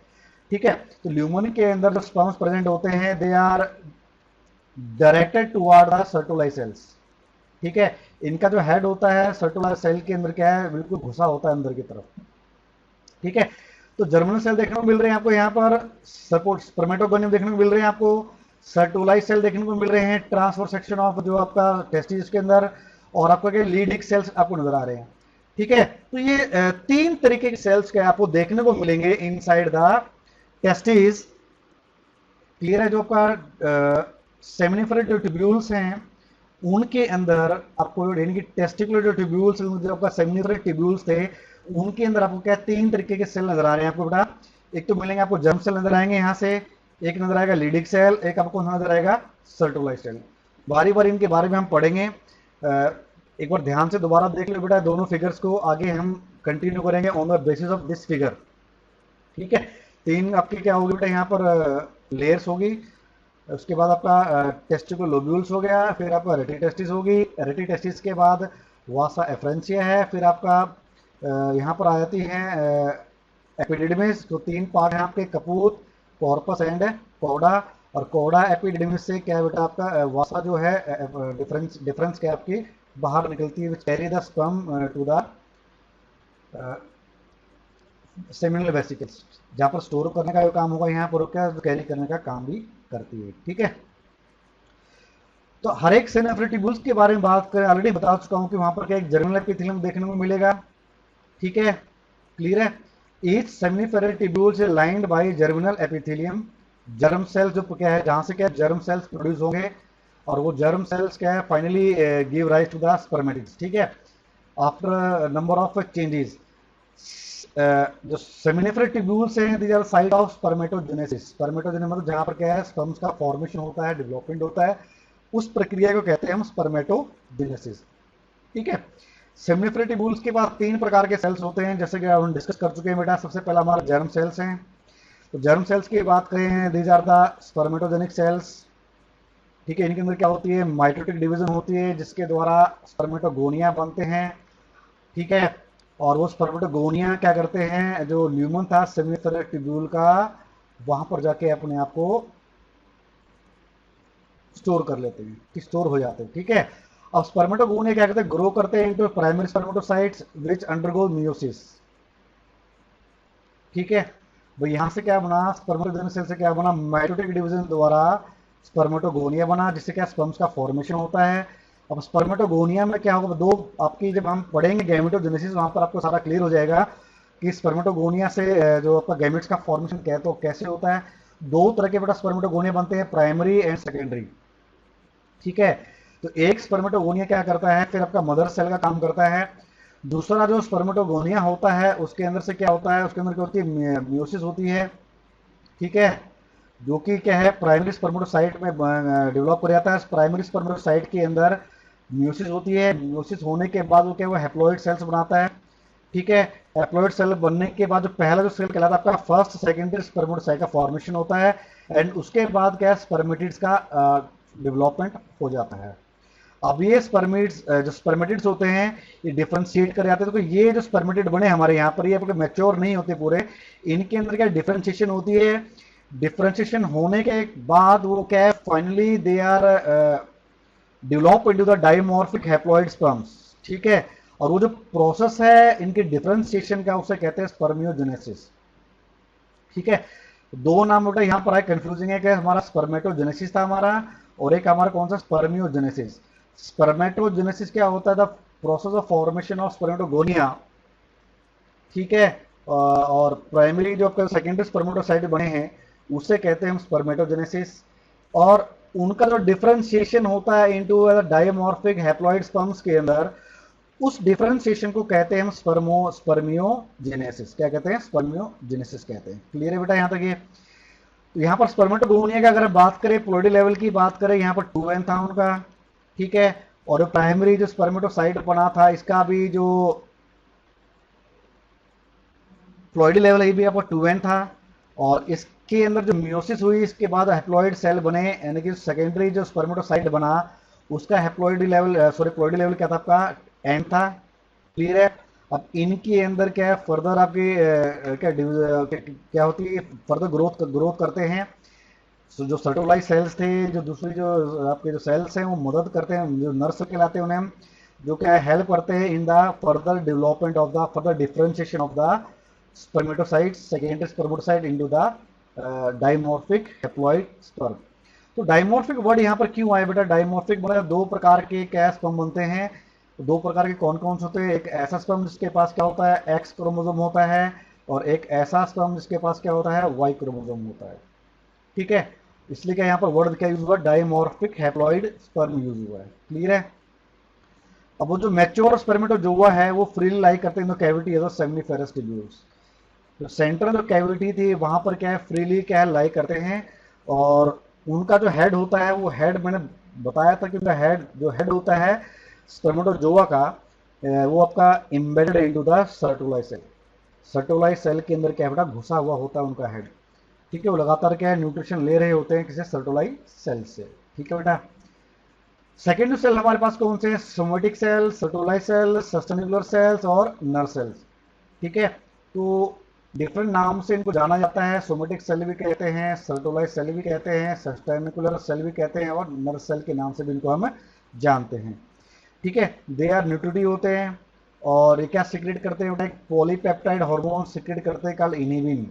S1: ठीक है, तो ल्यूमन के अंदर जो स्पर्म्स प्रेजेंट होते हैं they are directed toward the Sertoli cells. ठीक है, इनका जो हेड होता है सर्टोलाई सेल के अंदर क्या है, बिल्कुल घुसा होता है अंदर की तरफ। ठीक है, तो जर्मिनल सेल देखने को मिल रहे हैं आपको, यहाँ पर सपोर्ट स्पर्मेटोगोनियम देखने को मिल रहे हैं आपको, सर्टोलाई सेल देखने को मिल रहे हैं ट्रांसफर सेक्शन ऑफ जो आपका टेस्टिस के अंदर, और आपको क्या लीडिक सेल्स आपको नजर आ रहे हैं। ठीक है, तो ये तीन तरीके के सेल्स के आपको देखने को मिलेंगे इनसाइड द टेस्टिस। क्लियर है, जो आपका सेमिनिफरस जो ट्यूब्यूल्स हैं उनके अंदर आपको इनकी टेस्टिकुलर जो ट्यूब्यूल्स जो आपका सेमिनिफरस ट्यूब्यूल्स थे उनके अंदर आपको क्या तीन तरीके के सेल नजर आ रहे हैं आपको बेटा। एक तो मिलेंगे आपको जर्म सेल नजर आएंगे यहाँ से, एक नजर आएगा लीडिक सेल, एक आपको नजर आएगा सर्टोलाई सेल। बारी बारी इनके बारे में हम पढ़ेंगे। एक बार ध्यान से दोबारा देख लो बेटा दोनों फिगर्स को, आगे हम कंटिन्यू करेंगे on the basis of this figure. ठीक है, तीन आपकी क्या होगी बेटा यहाँ पर लेयर्स होगी। उसके बाद आपका टेस्टिकुलर लोब्यूल्स हो गया, फिर आपका रेटी टेस्टिस होगी, रेटी टेस्टिस के बाद वासा एफ्रेंशिया है, फिर आपका यहाँ पर आ जाती है एपिडिडमिस। तो तीन पार्ट हैं आपके, कपूत, कॉर्पस एंड कोडा। और कोडा एपिडिडमिस से क्या है बेटा आपका वासा जो है डिफरेंस क्या आपकी बाहर निकलती है, carry the sperm to the seminal vesicles, जहाँ पर स्टोर करने का जो काम होगा यहाँ पर क्या कैरी करने का काम भी करती है। ठीक है, तो हर एक सेमिनिफरस ट्यूब्यूल्स के बारे में बात करें, ऑलरेडी बता चुका हूँ कि वहां पर क्या एक जर्मिनल एपिथेलियम देखने को मिलेगा। ठीक है, क्लियर है। Each seminiferous tubules lined by germinal epithelium. Germ cells जो क्या है, जहां से क्या जर्म सेल्स प्रोड्यूस होंगे, और वो जर्म सेल्स क्या है finally give rise to the spermatids. ठीक है, आफ्टर नंबर ऑफ चेंजेस जो सेमिनिफेरस ट्यूब्यूल्स हैं, these are site of spermatogenesis. Spermatogenesis मतलब जहां पर क्या है स्पर्म्स का फॉर्मेशन होता है, डेवलपमेंट होता है, उस प्रक्रिया को कहते हैं हम स्पर्मेटोजेनेसिस। ठीक है, सेमिनिफेरस ट्यूब्यूल्स के पास तीन प्रकार के सेल्स होते हैं, जैसे कि हम डिस्कस कर चुके हैं बेटा। सबसे पहला हमारा जर्म सेल्स हैं। तो जर्म सेल्स की बात करें, दीज आर द स्पर्मेटोजेनिक सेल्स। ठीक है, इनके अंदर क्या होती है, माइटोटिक डिवीजन होती है, जिसके द्वारा स्पर्मेटोगोनिया बनते हैं। ठीक है, और वो स्पर्मेटोगोनिया क्या करते हैं, जो ल्यूमन था सेमिनिफेरस ट्यूब्यूल का, वहां पर जाके अपने आप को स्टोर कर लेते हैं, कि स्टोर हो जाते हैं। ठीक है, अब स्पर्मेटोगोनिया क्या करते हैं, ग्रो करते हैं इनटू प्राइमरी स्पर्मेटोसाइट्स विच अंडरगो मियोसिस। ठीक है, भाई यहां से क्या बना, स्पर्मेटोजेनिक सेल से क्या बना, माइटोटिक डिवीजन द्वारा स्पर्मेटोगोनिया बना, जिससे क्या स्पर्म्स का फॉर्मेशन होता है। अब स्पर्मेटोगोनिया में क्या होगा, दो आपकी जब हम पढ़ेंगे गैमेटोजेनेसिस, वहां पर आपको सारा क्लियर हो जाएगा कि स्पर्मेटोगोनिया से जो आपका गैमेट्स का फॉर्मेशन कहते हो कैसे होता है। दो तरह के बेटा स्पर्मेटोगोनिया बनते हैं, प्राइमरी एंड सेकेंडरी। ठीक है, तो एक स्पर्मेटोगोनिया क्या करता है, फिर आपका मदर सेल का काम करता है। दूसरा जो स्पर्मेटोगोनिया होता है, उसके अंदर से क्या होता है, उसके अंदर क्या होती है, मियोसिस होती है। ठीक है, जो कि क्या है प्राइमरी स्पर्मेटोसाइट में डेवलप कर जाता है। प्राइमरी स्पर्मेटोसाइट के अंदर म्यूसिस होती है। म्यूसिस होने के बाद वो क्या, वो हैप्लॉइड सेल्स बनाता है। ठीक है, हैप्लॉइड सेल बनने के बाद जो पहला जो सेल कहलाता है आपका फर्स्ट सेकेंडरी स्पर्मेटोसाइट का फॉर्मेशन होता है, एंड उसके बाद क्या स्पर्मेटिड्स का डेवलपमेंट हो जाता है। अब ये स्पर्मिड्स जो स्पर्मेटिड्स होते हैं, ये डिफरेंशिएट कर जाते हैं। तो ये जो स्पर्मेटिड बने हमारे यहाँ पर, ये मैच्योर नहीं होते पूरे, इनके अंदर क्या डिफरेंशिएशन होती है। डिफरेंशिएशन होने के बाद वो क्या है, finally they are develop into the dimorphic haploid sperms. ठीक है, और वो जो प्रोसेस है इनके डिफरेंशिएशन का, उसे कहते हैं स्पर्मियोजेनेसिस। ठीक है, दो नाम बेटा यहाँ पर है, कंफ्यूजिंग है कि हमारा स्पर्मेटोजेनेसिस था हमारा, और एक हमारा कौन सा स्पर्मियोजेनेसिस। स्पर्मेटोजेनेसिस क्या होता है, the process of formation of spermatogonia. ठीक है, और प्राइमरी जो आपका सेकेंडरी स्पर्मेटोसाइट बने हैं, उसे कहते हैं हम स्पर्मेटोजेनेसिस। और उनका जो डिफरेंशिएशन होता है इनटू डायमॉर्फिक हैप्लॉइड स्पर्म्स के अंदर, उस डिफरेंशिएशन को कहते हैं हम स्पर्मियोजेनेसिस। क्या कहते हैं, स्पर्मियोजेनेसिस कहते हैं। क्लियर है बेटा यहाँ तक ये। तो यहाँ पर स्पर्मेटोगोनिया की अगर बात करें, प्लोइडी लेवल की बात करें, यहाँ पर 2n था उनका। ठीक है, और जो प्राइमरी जो स्पर्मेटोसाइट बना था, इसका भी जो प्लोइडी लेवल है, भी आपका 2n था। और इसके अंदर जो मियोसिस हुई, इसके बाद हैप्लॉइड सेल बने, यानी कि सेकेंडरी जो स्पर्मेटोसाइट बना, उसका haploid level sorry ploidy level क्या था आपका, n था। क्लियर है। अब इनके अंदर क्या है, फर्दर आपकी क्या होती है, फर्दर ग्रोथ करते हैं। जो सर्टोलाइज सेल्स थे, जो दूसरी जो आपके जो सेल्स हैं, वो मदद करते हैं, जो नर्स कहलाते हैं उन्हें हम, जो क्या हेल्प करते हैं in the further development of the further differentiation of the spermatocytes, secondary spermatocyte into the dimorphic haploid sperm. तो डाइमॉर्फिक वर्ड यहाँ पर क्यों आया बेटा, डाइमॉर्फिक मतलब दो प्रकार के क्या स्पर्म बनते हैं। दो प्रकार के कौन कौन से होते हैं, एक ऐसा स्पर्म जिसके पास क्या होता है, एक्स क्रोमोसोम होता है, और एक ऐसा स्पर्म जिसके पास क्या होता है, वाई क्रोमोसोम होता है। ठीक है, इसलिए क्या यहाँ पर वर्ड क्या यूज हुआ, डायमॉर्फिक हैप्लॉइड स्पर्म यूज हुआ है। क्लियर है। अब वो जो मैच्योर स्पर्मेटोजोआ है, वो फ्रीली लाई करते हैं कैविटी है सेमिनिफेरस ट्यूब्यूल्स। तो सेंट्रल जो कैविटी थी, वहां पर क्या है फ्रीली क्या है लाई करते हैं। और उनका जो हेड होता है, वो हेड मैंने बताया था कि उनका हेड जो हेड होता है स्पर्मेटोजोआ का, वो आपका embedded into the Sertoli cell. Sertoli cell के अंदर क्या बेटा घुसा हुआ होता है उनका हेड। ठीक है, वो लगातार क्या है न्यूट्रिशन ले रहे होते हैं किसी सर्टोलाई सेल से। ठीक है बेटा, सेकेंड सेल हमारे पास कौन से हैं, somatic cell, Sertoli cell, सस्टेनिकुलर sales और नर्व सेल्स। ठीक है, तो डिफरेंट नाम से इनको जाना जाता है। सोमेटिक सेल भी कहते हैं, सर्टोलाई सेल भी कहते हैं, सस्टेनिकुलर सेल भी कहते हैं, और नर्व सेल के नाम से भी इनको हम जानते हैं। ठीक है, दे आर न्यूट्रिटिव होते हैं, और ये क्या सिक्रेट करते हैं, एक पॉलीपेप्टाइड हार्मोन सिक्रेट करते हैं कल इनिबिन।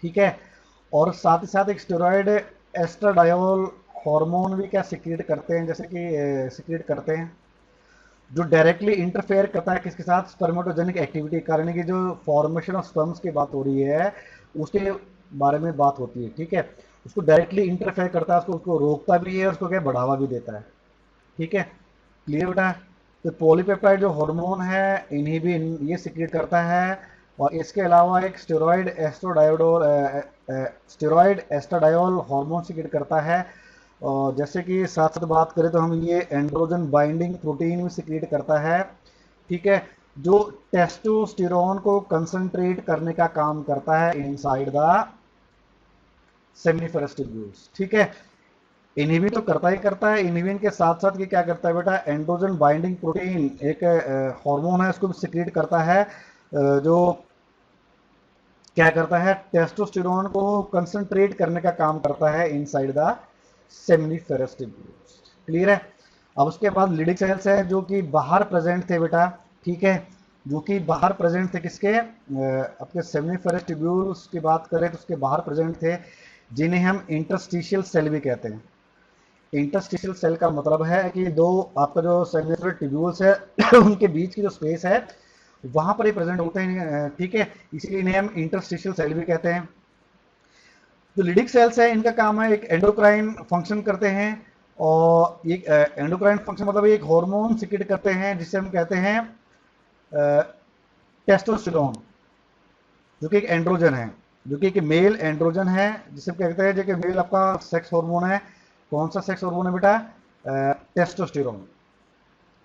S1: ठीक है, और साथ ही साथ एक स्टेरॉयड एस्ट्राडायोल हार्मोन भी क्या सिक्रेट करते हैं, जैसे कि सिक्रेट करते हैं। जो डायरेक्टली इंटरफेयर करता है किसके साथ, स्पर्मेटोजेनिक एक्टिविटी कारण की जो फॉर्मेशन ऑफ स्पर्म्स की बात हो रही है उसके बारे में बात होती है, ठीक है। उसको डायरेक्टली इंटरफेयर करता है, उसको रोकता भी है, उसको क्या बढ़ावा भी देता है, ठीक है। क्लियर बेटा। तो पॉलीपेप्टाइड जो हार्मोन है इन्हीं भी ये सिक्रेट करता है। और इसके अलावा एक स्टेरॉइड एस्ट्राडायोल हार्मोन सिक्रेट करता है। और जैसे कि साथ साथ बात करें तो हम ये एंड्रोजन बाइंडिंग प्रोटीन भी सिक्रेट करता है, ठीक है, जो टेस्टोस्टेरोन को कंसंट्रेट करने का काम करता है इनसाइड द सेमिनिफेरस ट्यूब्यूल्स, ठीक है। इनहिबिट तो करता ही करता है, इनहिबिन के साथ साथ ये क्या करता है बेटा, एंड्रोजन बाइंडिंग प्रोटीन एक हार्मोन है, उसको भी सिक्रीट करता है, जो क्या करता है, टेस्टोस्टेरोन को कंसंट्रेट करने का काम करता है inside the seminiferous tubules. Clear है। अब उसके बाद लिडिक सेल्स है जो कि बाहर प्रेजेंट थे बेटा, ठीक है, जो कि बाहर प्रेजेंट थे किसके, अपने सेमिनिफेरस ट्यूब्यूल्स की बात करें तो उसके बाहर प्रेजेंट थे, जिन्हें हम इंटरस्टिशियल सेल भी कहते हैं। इंटरस्टिशियल सेल का मतलब है कि दो आपका जो सेमिनिफेरस ट्यूब्यूल्स है उनके बीच की जो स्पेस है वहां पर ही प्रेजेंट होते हैं, ठीक है, इसलिए इन्हें हम इंटरस्टिशियल सेल भी कहते हैं। जो लिडिक सेल्स है इनका काम है एक एंडोक्राइन फंक्शन करते हैं, और एक एंडोक्राइन फंक्शन मतलब एक हार्मोन सिक्रेट करते हैं जिसे हम कहते हैं टेस्टोस्टेरोन, जो कि एक एंड्रोजन है, जो कि एक मेल एंड्रोजन है, जिसे कहते हैं जो कि मेल आपका सेक्स हार्मोन है। कौन सा सेक्स हार्मोन है बेटा, टेस्टोस्टेरोन,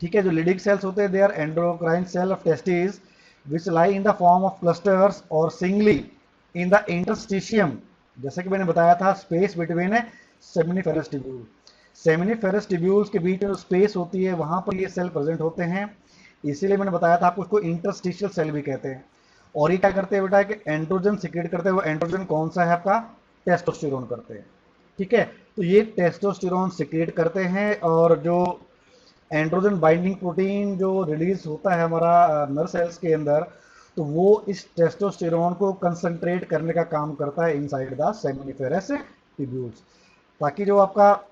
S1: ठीक है। जो लिडिक सेल्स होते हैं they are endocrine cell of testis which lie in the form of clusters और सिंगली इन द इंटरस्टिशियम, जैसे कि मैंने बताया था space between seminiferous tubule, seminiferous tubules के बीच में जो स्पेस होती है वहां पर ये सेल प्रेजेंट होते हैं, इसीलिए मैंने बताया था आपको उसको इंटरस्टिशियल सेल भी कहते हैं। और ये क्या करते हैं बेटा कि एंड्रोजन सिक्रेट करते हैं, वो एंड्रोजन कौन सा है आपका, टेस्टोस्टेरोन करते हैं, ठीक है। तो ये टेस्टोस्टेरोन सिक्रेट करते हैं, और जो एंड्रोजन बाइंडिंग प्रोटीन जो रिलीज होता है हमारा नर्व सेल्स के अंदर, तो वो इस टेस्टोस्टेरोन को कंसंट्रेट करने का काम करता है इनसाइड द सेमिनिफेरस ट्यूब्यूल्स, ताकि जो आपका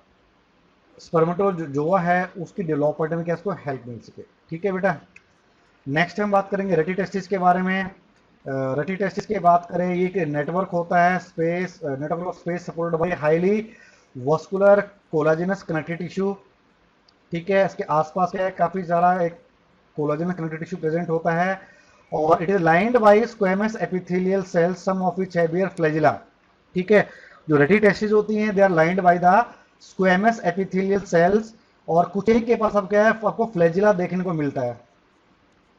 S1: स्पर्मेटोजोआ है उसकी डेवलपमेंट में क्या उसको हेल्प मिल सके, ठीक है बेटा। नेक्स्ट हम बात करेंगे रेटी टेस्टिस के बारे में। रेटी टेस्टिस की बात करें, ये एक नेटवर्क होता है space network of space supported by highly vascular collagenous connective tissue, ठीक है। इसके आसपास क्या है, काफी सारा एक कोलाजन कनेक्टिव टिश्यू प्रेजेंट होता है, और it is lined by squamous epithelial cells some of which have flagella, ठीक है। जो रेटी टेस्टिस होती हैं they are lined by the squamous epithelial cells, और कुछ ही के पास अब क्या है आपको फ्लैजिला देखने को मिलता है,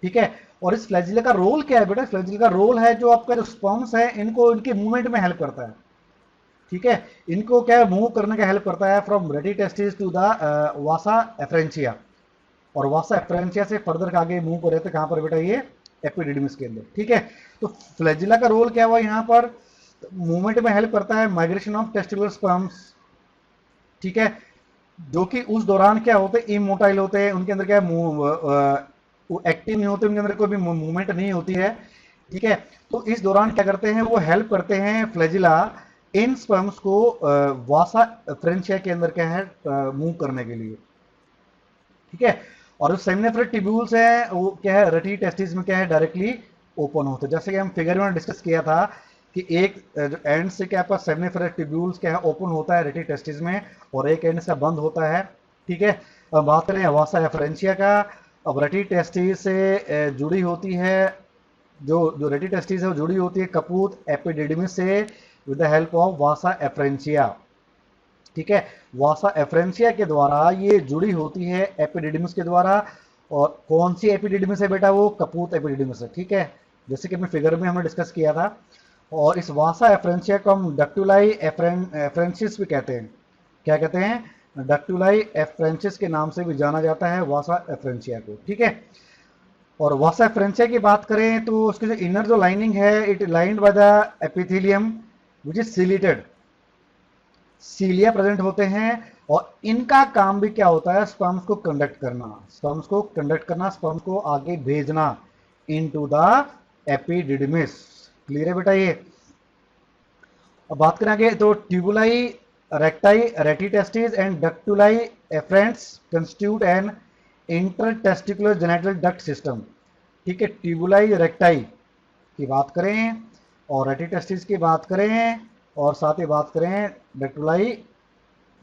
S1: ठीक है। और इस फ्लैजिला का रोल क्या है बेटा, फ्लैजिला का रोल है जो आपका जो स्पर्म्स है इनको इनके मूवमेंट में हेल्प करता है, ठीक है। इनको क्या मूव करने का हेल्प करता है from rete testis to the vasa efferentia, और वासा एफ्रेंशिया से फर्दर आगे मूव कर रहे थे कहां पर बेटा, ये एपिडिडिमिस के अंदर, ठीक है। तो फ्लैजिला का रोल क्या हुआ यहाँ पर, मूवमेंट में हेल्प करता है, माइग्रेशन ऑफ टेस्टिकुलर स्पर्म्स, ठीक है, जो कि उस दौरान क्या होते हैं, इमोटाइल होते हैं, उनके अंदर क्या एक्टिव नहीं होते, उनके अंदर कोई भी मूवमेंट नहीं होती है, ठीक है। तो इस दौरान क्या करते हैं, वो हेल्प करते हैं फ्लैजिला इन स्पर्म्स को वासा फ्रेंशिया के अंदर क्या है मूव करने के लिए, ठीक है। और जो सेमिनिफेरस ट्यूब्यूल्स है वो क्या है, रेटी टेस्टिस में क्या है डायरेक्टली ओपन होते हैं, जैसे कि हम फिगर में डिस्कस किया था कि एक जो एंड से क्या आपका सेमिनिफेरस ट्यूब्यूल्स क्या है ओपन होता है रेटी टेस्टिस में, और एक एंड से बंद होता है, ठीक है। अब बात करें वासा एफरेंशिया का, अब रेटी टेस्टिस से जुड़ी होती है, जो जो रेटी टेस्टिस है वो जुड़ी होती है कपूत एपिडिडमिस से with the help of Vasa efferentia, ठीक है। वासा एफ्रेंशिया के द्वारा ये जुड़ी होती है एपिडिडिमिस के द्वारा, और कौन सी एपिडिडिमिस है बेटा, वो कपूत एपिडिडिमिस है, ठीक है, जैसे कि अपने फिगर में हमने डिस्कस किया था। और इस वासा एफ्रेंशिया को हम डक्टुलाई एफ्रेंसिस भी कहते हैं, क्या कहते हैं, डक्टुलाई एफ्रेंसिस के नाम से भी जाना जाता है वासा एफ्रेंशिया को, ठीक है। और वासा एफ्रेंशिया की बात करें तो उसकी जो इनर जो लाइनिंग है it lined by the epithelium which is ciliated, cilia present होते हैं, और इनका काम भी क्या होता है, स्पर्म्स को कंडक्ट करना, स्पर्म्स को कंडक्ट करना, स्पर्म्स को आगे भेजना इनटू द एपिडिडमिस। क्लियर है बेटा ये। अब बात करें आगे, तो tubuli recti rete testis and ductuli efferentes constitute an intertesticular genital duct system, ठीक है, ट्यूबुलाई रेक्टाई की बात करें और रेटिटेस्टिस की बात करें और साथ ही बात करें डक्टुलाई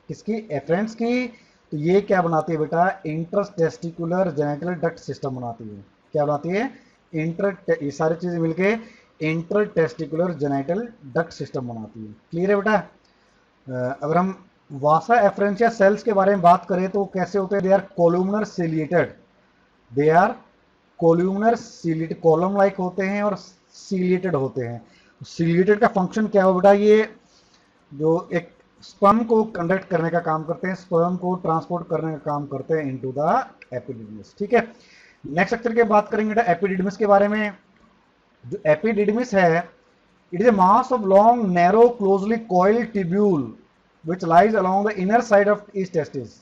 S1: किसकी, एफरेंस की, तो ये क्या बनाती है बेटा, इंटरटेस्टिकुलर जेनेटल डक्ट सिस्टम बनाती है। क्या बनाती है, ये सारी चीजें मिलके इंटरटेस्टिकुलर जेनेटल डक्ट सिस्टम बनाती है। क्लियर है बेटा। अगर हम वासा एफरेंशिया सेल्स के बारे में बात करें तो कैसे होते हैं, they are columnar ciliated, they are columnar ciliated, column like होते हैं और सीलिएटेड होते हैं। सीलिएटेड का फंक्शन क्या हो बेटा, ये जो एक स्पर्म को कंडक्ट करने का काम करते हैं, स्पर्म को ट्रांसपोर्ट करने का काम करते हैं इनटू द एपिडिडमिस। ठीक है, नेक्स्ट स्ट्रक्चर की बात करेंगे बेटा एपिडिडमिस के बारे में। जो एपिडिडमिस है, it is a mass of long narrow closely coiled tubule which lies along the inner side of each testis.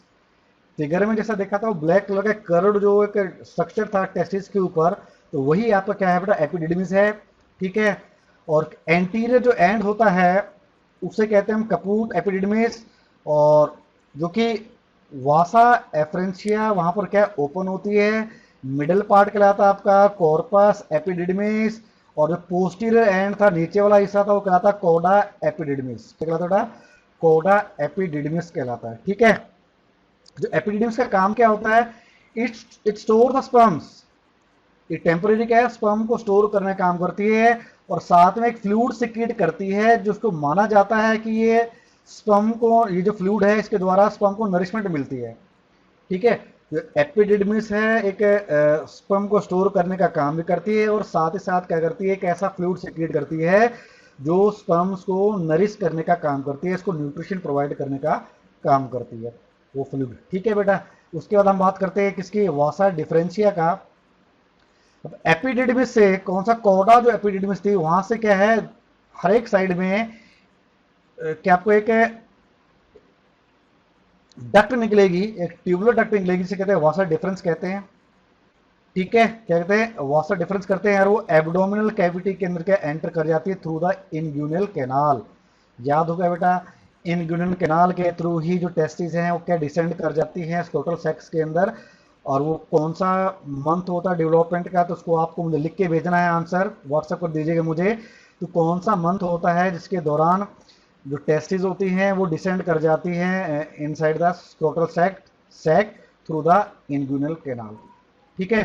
S1: Figure में जैसा देखा था वो ब्लैक कलर का कर्ड जो एक स्ट्रक्चर था टेस्टिस के ऊपर, तो वही आपका क्या है बेटा, एपिडिडमिस है। ठीक है, और एंटीरियर जो एंड होता है उसे कहते हैं हम कपूट एपिडिडमिस, और जो कि वासा एफरेंशिया वहां पर क्या ओपन होती है, मिडल पार्ट कहलाता है आपका कॉर्पस एपिडिडमिस, और जो पोस्टीरियर एंड था नीचे वाला हिस्सा था वो कहलाता कोडा एपिडिडमिस। क्या कहलाता था, कोडा एपिडिडमिस कहलाता है। ठीक है, जो एपिडिडमिस का काम क्या होता है, इट स्टोर द स्पर्म्स, ये टेम्परेरी क्या है, स्पर्म को स्टोर करने का काम करती है, और साथ में एक फ्लूइड सिक्रीट करती है जिसको माना जाता है कि ये स्पर्म को, ये जो फ्लूइड है इसके द्वारा स्पर्म को नरिशमेंट मिलती है। ठीक है, जो एपिडिडमिस है एक स्पर्म को स्टोर करने का काम भी करती है और साथ ही साथ क्या करती है, एक ऐसा फ्लूइड सिक्रीट करती है जो स्पर्म्स को नरिश करने का काम करती है, इसको न्यूट्रिशन प्रोवाइड करने का काम करती है वो फ्लूइड। ठीक है बेटा, उसके बाद हम बात करते हैं किसकी, वासा डिफरेंशिया का। अब एपिडिडमिस से कौन सा, कोडा जो एपिडिडमिस थी वहां से क्या है, हर एक साइड में क्या आपको एक डक्ट निकलेगी, एक ट्यूबुलर डक्ट निकलेगी, जिसे कहते हैं वासा डिफरेंस कहते हैं। ठीक है, क्या कहते हैं, वासा डिफरेंस करते हैं, और वो एब्डोमिनल कैविटी के अंदर क्या एंटर कर जाती है थ्रू द इनग्यूनल कैनाल। याद होगा बेटा, इनग्यूनल कैनाल के थ्रू ही जो टेस्टिस हैं वो क्या डिसेंड कर जाती हैं स्क्रोटल सेक्स के अंदर। और वो कौन सा मंथ होता है डेवलपमेंट का, तो उसको आपको मुझे लिख के भेजना है, आंसर व्हाट्सएप कर दीजिएगा मुझे, तो कौन सा मंथ होता है जिसके दौरान जो टेस्टिस होती हैं वो डिसेंड कर जाती हैं inside the scrotal sac through the inguinal canal. ठीक है,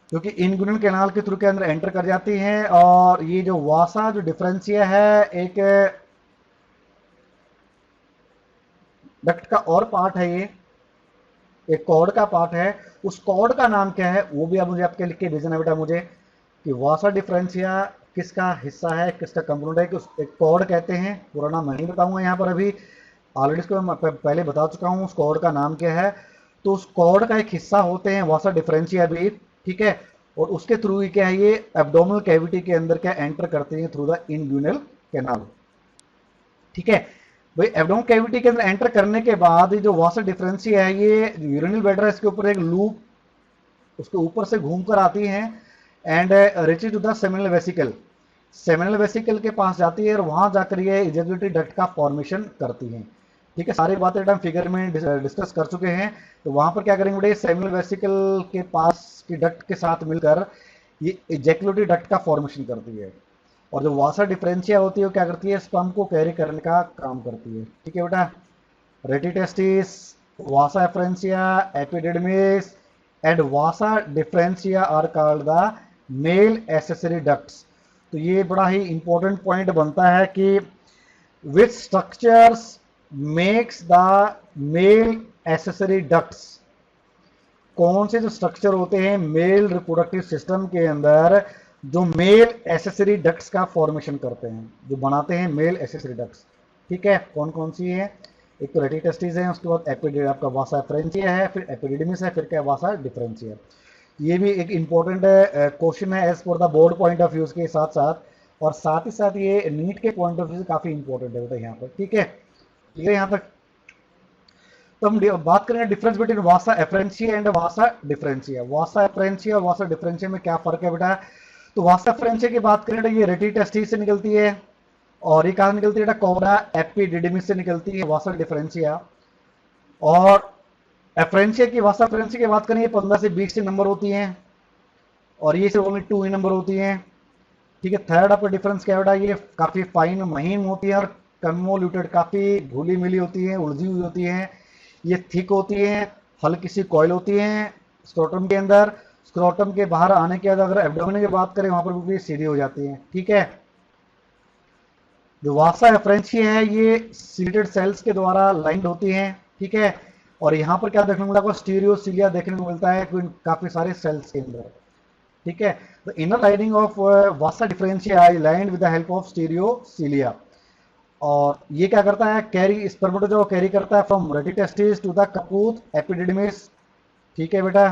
S1: क्योंकि इनग्यूनल कैनाल के थ्रू के अंदर एंटर कर जाती हैं। और ये जो वासा जो डिफरेंशिया है एक डक्ट का और पार्ट है, ये एक कॉर्ड का पार्ट है, उस कॉर्ड का नाम क्या है वो भी आप मुझे आपके लिख के भेजना बेटा मुझे, कि वासा डिफरेंशिया किसका हिस्सा है, किसका कंपोनेंट है, कि एक कॉर्ड कहते हैं, पूरा नाम मैं नहीं बताऊंगा यहाँ पर अभी, ऑलरेडी इसको मैं पहले बता चुका हूँ उस कॉर्ड का नाम क्या है। तो उस कॉर्ड का एक हिस्सा होते हैं वासा डिफरेंशिया भी। ठीक है, और उसके थ्रू ही क्या है, ये एब्डोमिनल कैविटी के अंदर क्या एंटर करते हैं थ्रू द इनग्यूनल कैनाल। ठीक है भाई, एब्डोमिनल कैविटी के अंदर एंटर करने के बाद जो वासा डिफरेंशिया है, ये यूरिनल ब्लैडर है, इसके ऊपर एक लूप उसके ऊपर से घूमकर आती है and reaches to the seminal vesicle, seminal vesicle के पास जाती है और वहां जाकर ये इजैक्युलेटरी डक्ट का फॉर्मेशन करती है। ठीक है, सारी बातें हम फिगर में डिस्कस कर चुके हैं। तो वहां पर क्या करेंगे बेटे, सेमिनल वेसिकल के पास की डक्ट के साथ मिलकर ये इजैक्युलेटरी डक्ट का फॉर्मेशन करती है, और जो वासा डिफरेंशिया होती है वो क्या करती है, स्पर्म को कैरी करने का काम करती है। ठीक है बेटा, rete testis, vasa efferentia, epididymis and vasa deferentia are called the male accessory ducts. तो ये बड़ा ही इंपॉर्टेंट पॉइंट बनता है कि which structures makes the male accessory ducts, कौन से जो स्ट्रक्चर होते हैं मेल रिप्रोडक्टिव सिस्टम के अंदर जो मेल एसेसरी डक्ट्स का फॉर्मेशन करते हैं, जो बनाते हैं मेल एसेसरी डक्ट्स। ठीक है, कौन कौन सी है, एक तो रेटिटेस्टिस है, उसके बाद एपिडिड आपका वासा एफरेंशिया है, फिर एपिडिडमिस है, फिर क्या वासा डिफरेंशिया। ये भी एक इंपॉर्टेंट क्वेश्चन है as per the board point of views के साथ साथ, और साथ ही साथ ये नीट के पॉइंट ऑफ व्यू से काफी इंपॉर्टेंट है बेटा यहाँ पर। ठीक है, ये यहाँ तक। तो हम बात करेंगे difference between Vasa efferentia and vasa differentia. Vasa efferentia और वासा डिफरेंशिया में क्या फर्क है बेटा, तो वासा एफरेंशिया की बात करें तो ये रेटिटेस्टिस से निकलती है, और ये कहां निकलती है, कोडा एपिडिडमिस से निकलती है वासा डिफरेंशिया। और एफरेंशिया की वासा एफरेंशिया की बात करें, 15 से 20 से नंबर होती हैं और ये सिर्फ ओनली 2 ही नंबर होती हैं। ठीक है, थर्ड आपका डिफरेंस क्या बेटा, ये काफ़ी फाइन महीन होती है और कन्वोल्यूटेड, काफ़ी घुली मिली होती है, उलझी हुई होती हैं। ये थिक होती हैं, हल्की सी कॉइल होती हैं स्क्रोटम के अंदर। स्क्रोटम के बाहर आने के बाद अगर एब्डोमेन की बात करें, वहां पर भी सीधी हो जाती हैं। ठीक है, जो वासा एफरेंशिया है ये सीटेड सेल्स के द्वारा लाइंड होती हैं। ठीक है, और यहाँ पर क्या देखने को मिलता है, स्टीरियोसिलिया देखने को मिलता है काफी सारे सेल्स के अंदर। ठीक है, the inner lining of Vasa differentia is lined with the help of स्टीरियोसिलिया। और ये क्या करता है, कैरी स्पर्मेटोजोआ कैरी करता है from rete testis to the caput epididymis. ठीक है बेटा,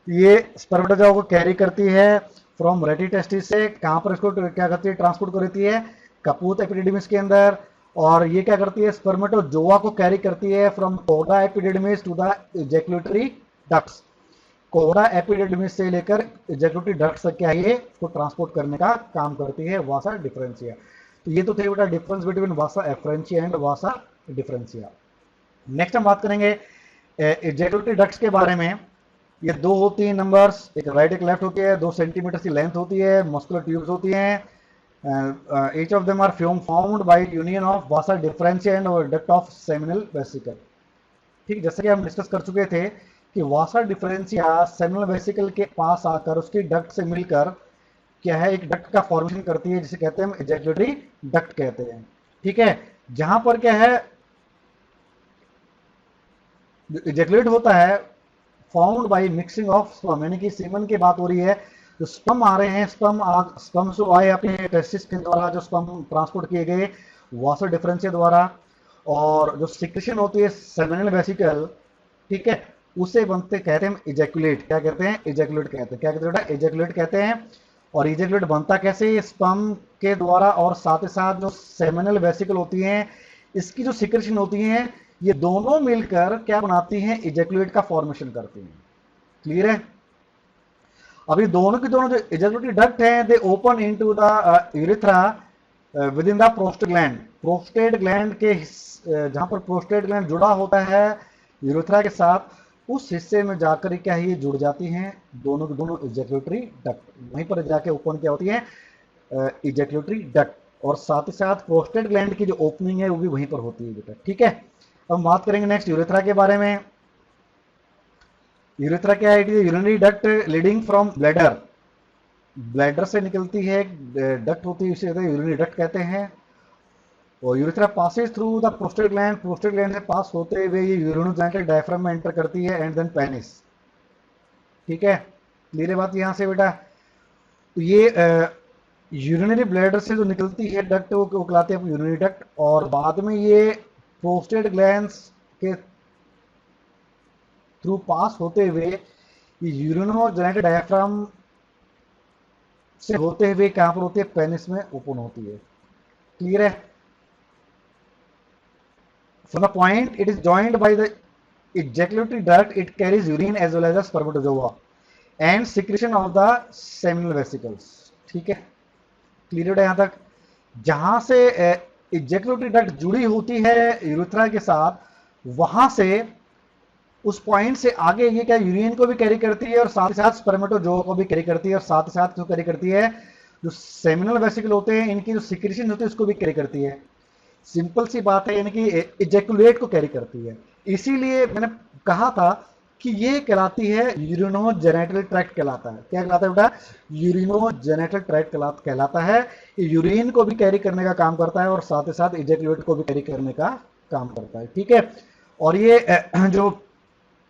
S1: ये स्पर्मेटोजोआ को कैरी करती है फ्रॉम रेटिटेस्टिस से, कहां पर इसको क्या करती है, ट्रांसपोर्ट करती है कपूत एपिडिडमिस के अंदर। और ये क्या करती है, स्पर्मेटोजोआ को कैरी करती है from cauda epididymis to the ejaculatory ducts. Cauda epididymis से लेकर इजैक्यूलेटरी डक्ट्स तक क्या है, ये को ट्रांसपोर्ट करने का काम करती है वासा डिफरेंशिया। तो ये तो थे बेटा difference between Vasa efferentia and vasa differentia. Next हम बात करेंगे इजैक्यूलेटरी डक्ट्स के बारे में। ये दो होती हैं नंबर्स, एक राइट एक लेफ्ट होती है, 2 सेंटीमीटर की लेंथ होती है, मस्कुलर ट्यूब्स होती हैं। each of them are formed by union of vasa differentia and duct of seminal vesicle। ठीक, जैसे कि हम डिस्कस कर चुके थे कि वासा डिफरेंशिया सेमिनल वेसिकल के पास आकर उसकी डक्ट से मिलकर क्या है, एक डक्ट का फॉर्मेशन करती है, जिसे कहते हैं हम इजैक्यूलेटरी डक्ट कहते हैं। ठीक है, जहां पर क्या है, इजैक्यूलेट होता है found by mixing of sperm, यानी कि सीमन की बात हो रही है। जो स्पर्म आ रहे हैं, स्पर्म जो आए अपने टेस्टिस के द्वारा, जो स्पर्म ट्रांसपोर्ट किए गए वासा डिफरेंशिया द्वारा, और जो सिक्रेशन होती है सेमिनल वेसिकल, ठीक है, उसे बनते कहते हैं इजैक्यूलेट। क्या कहते हैं, इजैक्यूलेट कहते हैं। क्या कहते हैं, इजैक्यूलेट कहते हैं। और इजैक्यूलेट बनता कैसे, स्पर्म के द्वारा, और साथ ही साथ जो सेमिनल वेसिकल होती हैं, इसकी जो सिक्रेशन होती है, ये दोनों मिलकर क्या बनाती हैं, इजैक्यूलेट का फॉर्मेशन करती हैं। क्लियर है। अभी दोनों की दोनों जो इजैक्यूलेटरी डक्ट हैं, दे open into the urethra with in the prostate gland. Prostate gland के जहां पर प्रोस्टेट ग्लैंड जुड़ा होता है यूरेथ्रा के साथ, उस हिस्से में जाकर क्या है, ये जुड़ जाती हैं दोनों की दोनों इजैक्यूलेटरी डक्ट। वहीं पर जाके ओपन क्या होती है, इजैक्यूलेटरी डक्ट। और साथ ही साथ प्रोस्टेट ग्लैंड की जो ओपनिंग है वो भी वहीं पर होती है बेटा। ठीक है, अब हम बात करेंगे नेक्स्ट यूरेथ्रा के बारे में। यूरेथ्रा क्या है, urinary duct leading from bladder. Bladder से निकलती है डक्ट होती है, इसे यूरिनरी डक्ट कहते हैं। और urethra passes through the prostate gland, prostate gland से पास होते हुए ये यूरिनोजेनिटल डायफ्राम में एंटर करती है एंड देन पेनिस। ठीक है, क्लियर है बात यहां से बेटा। तो ये यूरिनरी ब्लैडर से जो निकलती है डक्ट वो कहलाती है यूरिनरी डक्ट, और बाद में ये प्रोस्टेट ग्लैंड्स के थ्रू पास होते हुए ये यूरिनोजेनिटल डायफ्राम से होते हुए कहां पर होती है, पेनिस में ओपन होती है। क्लियर है। From the point it is joined by the ejaculatory duct, it carries urine as well as the spermatozoa and secretion of the seminal vesicles। ठीक है, क्लियर है यहां तक। जहां से इजैक्यूलेटरी डक्ट जुड़ी होती है यूरेथ्रा के साथ, वहां से उस पॉइंट से आगे ये क्या यूरिन को भी कैरी करती है और साथ ही साथ स्पर्मेटोजोआ को भी कैरी करती है, और साथ ही साथ जो कैरी करती है, जो सेमिनल वेसिकल होते हैं इनकी जो सिक्रेशन होती है उसको भी कैरी करती है। सिंपल सी बात है, यानी कि इजैक्यूलेट को कैरी करती है। इसीलिए मैंने कहा था कि ये कहलाती है यूरिनोजेनिटल ट्रैक्ट कहलाता है। क्या कहलाता है बेटा, यूरिनोजेनिटल ट्रैक्ट कहलाता है। ये यूरिन को भी कैरी करने का काम करता है और साथ ही साथ इजैक्यूलेट को भी कैरी करने का काम करता है। ठीक है, और ये जो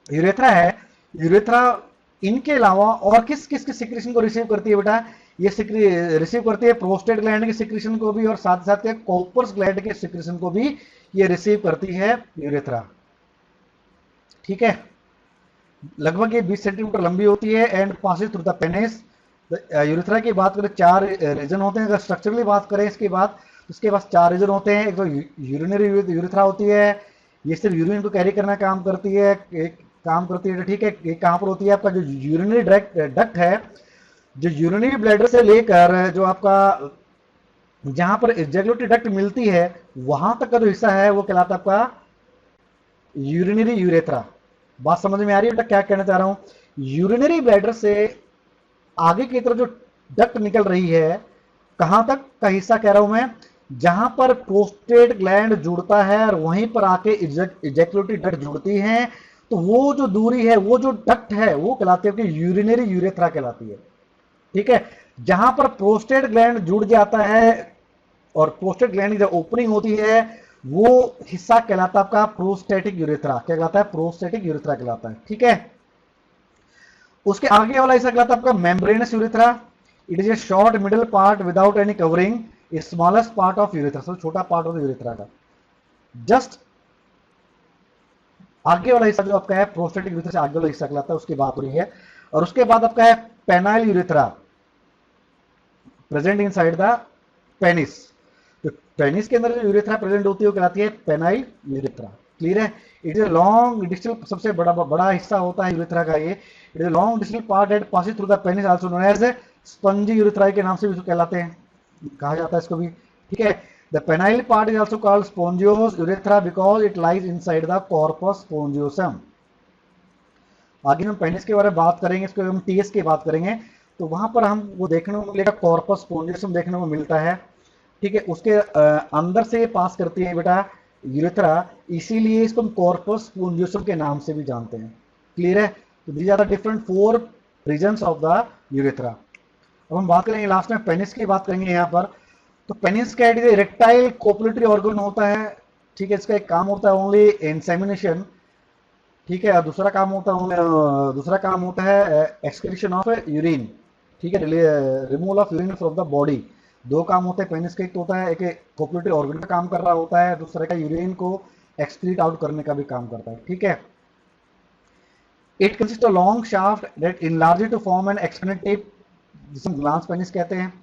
S1: यूरेथ्रा है, यूरेथ्रा इनके अलावा और किस किस की सिक्रेशन को रिसीव करती है बेटा, ये रिसीव करती है प्रोस्टेट ग्लैंड की सिक्रेशन को भी, और साथ ही साथ कॉपर्स ग्लैंड के सिक्रेशन को भी ये रिसीव करती है यूरेथ्रा। ठीक है, लगभग ये 20 सेंटीमीटर लंबी होती है and passes through the penis. Urethra की बात करें 4 रीजन होते हैं। अगर स्ट्रक्चरली बात करें इसके बाद, उसके पास 4 रीजन होते हैं। एक तो यूरिनरी यूरेथ्रा होती है, ये सिर्फ यूरिन को कैरी करना काम करती है, एक काम करती है। ठीक है, ये कहां पर होती है, आपका जो यूरिनरी डक्ट है, जो यूरिनरी ब्लैडर से लेकर जो आपका जहां पर इजैक्यूलेटरी डक्ट मिलती है, वहां तक का जो हिस्सा है वो कहलाता है आपका यूरिनरी यूरेथ्रा। बात समझ में आ रही है बेटा क्या कहना चाह रहा हूं? यूरिनरी ब्लैडर से आगे की तरफ जो डक्ट निकल रही है, कहां तक का हिस्सा कह रहा हूं मैं, जहां पर प्रोस्टेट ग्लैंड जुड़ता है और वहीं पर आके इजैकुलेटरी डक्ट जुड़ती है, तो वो जो दूरी है, वो जो डक्ट है, वो कहलाती है कि यूरिनरी यूरेथ्रा कहलाती है। ठीक है, जहां पर प्रोस्टेट ग्लैंड जुड़ जाता है और प्रोस्टेट ग्लैंड की जब ओपनिंग होती है, वो हिस्सा कहलाता है आपका प्रोस्टेटिक यूरेथ्रा। क्या कहलाता है? प्रोस्टेटिक यूरेथ्रा कहलाता है। ठीक है, उसके आगे वाला हिस्सा कहलाता है आपका membranes urethra. It is a short middle part without any covering, smallest part of urethra, सबसे छोटा पार्ट ऑफ यूरेथ्रा का। जस्ट आगे वाला हिस्सा जो आपका है प्रोस्टेटिक यूरेथ्रा से आगे वाला हिस्सा कहलाता है, उसकी बात हो रही है। और उसके बाद आपका है penile urethra, present in side the penis. तो पेनिस के अंदर जो यूरेथ्रा प्रेजेंट होती है वो कहलाती है पेनाइल यूरेथ्रा। क्लियर है? इट इज लॉन्ग डिस्टल, सबसे बड़ा हिस्सा होता है यूरेथ्रा का ये। It is long distal part that passes through the penis, also known as spongy urethra के नाम से भी इसको कहलाते हैं, कहा जाता है इसको भी। ठीक है, the penile part is also called spongiose urethra because it lies inside the corpus spongiosum. आगे हम पेनिस के बारे में बात करेंगे, इसको हम टीएस की बात करेंगे, तो वहां पर हम वो देखने को मिलेगा, कॉर्पस स्पोंजियोसम देखने को मिलता है। ठीक है, उसके अंदर से पास करती है बेटा यूरेथ्रा, इसीलिए इसको हम कॉर्पस स्पोंजियोसम के नाम से भी जानते हैं। क्लियर है? तो these are the different 4 regions of the urethra. अब हम बात करेंगे लास्ट में पेनिस की बात करेंगे यहाँ पर। तो पेनिस का इरेक्टाइल कोपुलेटरी ऑर्गन होता है। ठीक है, इसका एक काम होता है ओनली इंसेमिनेशन। ठीक है, दूसरा काम होता है एक्सक्रीशन ऑफ यूरिन। ठीक है, removal of urine from the body. दो काम होते हैं पेनिस का, एक तो होता है एक कोपुलेटरी ऑर्गन का काम कर रहा होता है, दूसरा का यूरिन को एक्सक्रीट आउट करने का भी काम करता है। ठीक है, it consist of long shaft that enlarge to form an expanded tip, जिसे हम ग्लांस पेनिस कहते हैं।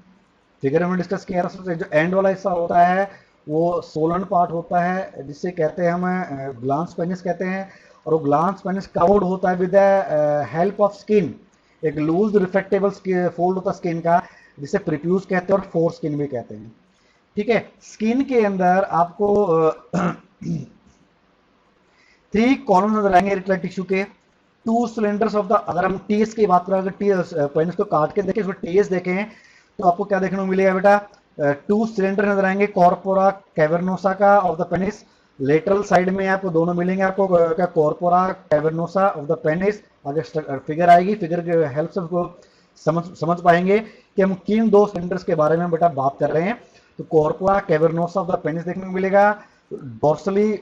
S1: फिगर में डिस्कस किया, जो एंड वाला हिस्सा होता है वो सोलन पार्ट होता है, जिससे कहते हैं हम ग्लांस पेनिस कहते हैं। और वो ग्लांस पेनिस कवर्ड होता है with the help of skin, एक लूज रिफ्लेक्टेबल फोल्ड होता है स्किन का, जिसे प्रिप्यूज कहते हैं और फोर स्किन भी कहते हैं। ठीक है, स्किन के अंदर आपको 3 कॉलम नजर आएंगे इरेक्टाइल टिश्यू के, 2 सिलेंडर्स ऑफ द, अगर हम टीएस की बात करें, अगर टीएस पेनिस को काट के देखें, इसको टीएस देखें, तो आपको क्या देखने को मिलेगा बेटा? 2 सिलेंडर नजर आएंगे कॉर्पोरा कैवर्नोसा का of the penis. Lateral side में आपको दोनों मिलेंगे, आपको क्या corpora cavernosa of the penis. आगे फिगर आएगी, फिगर के हेल्प से उसको समझ पाएंगे कि हम किन 2 सिलेंडर्स के बारे में बेटा बात कर रहे हैं। तो corpora cavernosa of the penis देखने को मिलेगा, डोर्सली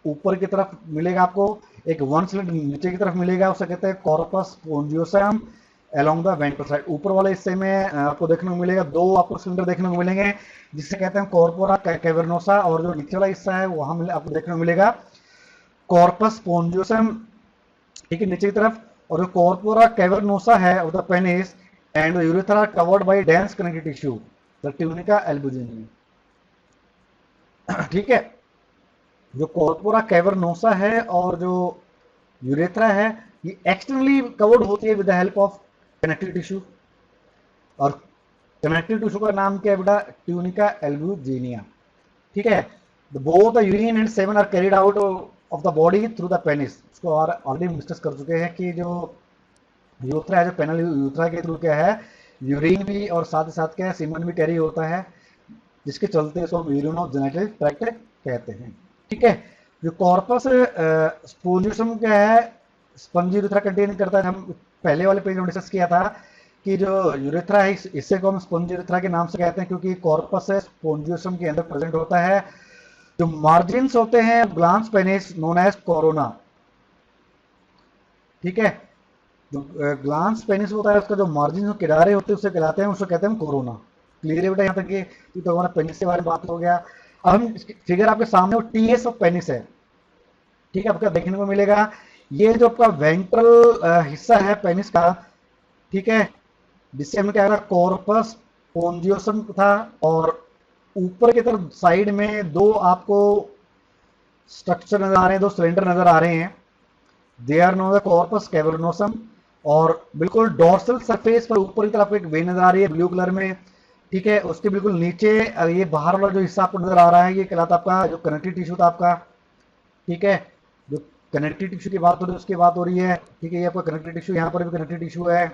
S1: ऊपर की तरफ मिलेगा आपको, एक 1 सिलेंडर नीचे की तरफ मिलेगा, उसे कहते हैं corpus spongiosum along the ventral side. ऊपर वाले हिस्से में आपको देखने को मिलेगा 2 आपको सिलेंडर देखने को मिलेंगे, जिसे कहते हैं कॉर्पोरा कैवर्नोसा, और जो नीचे वाला हिस्सा है वहां आपको देखने को मिलेगा कॉर्पस स्पोंजियोसम। ठीक है, नीचे की तरफ। और जो कॉर्पोरा कैवर्नोसा है of the penis and the urethra covered by dense connective tissue, the tunica albugineum. ठीक है, जो कॉर्पोरा कैवर्नोसा है और जो यूरेथ्रा है, ये एक्सटर्नली कवर्ड होती है with the help of connective tissue. और कनेक्टिव टिश्यू का नाम क्या है बेटा? Tunica albuginea. ठीक है, both the urine and semen are carried out of the body through the penis. इसको ऑलरेडी डिस्कस कर चुके हैं कि जो यूरेथ्रा है, जो पेनल यूरेथ्रा के थ्रू क्या है, यूरिन भी और साथ ही साथ क्या है, सीमन भी कैरी होता है, जिसके चलते इसको हम यूरिनोजेनिटल ट्रैक्ट कहते हैं। ठीक है, जो कॉर्पस स्पोंजियोसम क्या है, स्पंजी यूरेथ्रा कंटेन करता है। हम पहले वाले पेज में डिस्कस किया था कि जो यूरेथ्रा है इससे को हम स्पंजी यूरेथ्रा के नाम से कहते हैं, क्योंकि कॉर्पस है स्पोंजियोसम के अंदर प्रेजेंट होता है। जो मार्जिन्स होते हैं glans penis known as corona. ठीक है, जो ग्लांस पेनिस होता है उसका जो मार्जिन किनारे होते हैं उसे कहलाते हैं, उसको कहते हैं कोरोना। क्लियर है बेटा यहाँ तक? कि तो हमारा पेनिस के बारे में बात हो गया। अब हम फिगर आपके सामने, वो टीएस ऑफ पेनिस है। ठीक है, आपका देखने को मिलेगा, ये जो आपका वेंट्रल हिस्सा है पेनिस का, ठीक है, जिससे हमने क्या कहा, कॉर्पस स्पोंजियोसम था, और ऊपर की तरफ साइड में 2 आपको स्ट्रक्चर नजर आ रहे हैं, 2 सिलेंडर नजर आ रहे हैं, they are known the corpus cavernosum. और बिल्कुल डोर्सल सरफेस पर ऊपर की तरफ एक वेन नजर आ रही है ब्लू कलर में। ठीक है, उसके बिल्कुल नीचे ये बाहर वाला जो हिस्सा आपको नजर आ रहा है, ये कहलाता आपका जो कनेक्टिव टिश्यू था आपका। ठीक है, जो कनेक्टिव टिश्यू की बात हो रही है, उसकी बात हो रही है, ठीक है। ये आपका कनेक्टिव टिश्यू, यहाँ पर भी कनेक्टिव टिश्यू है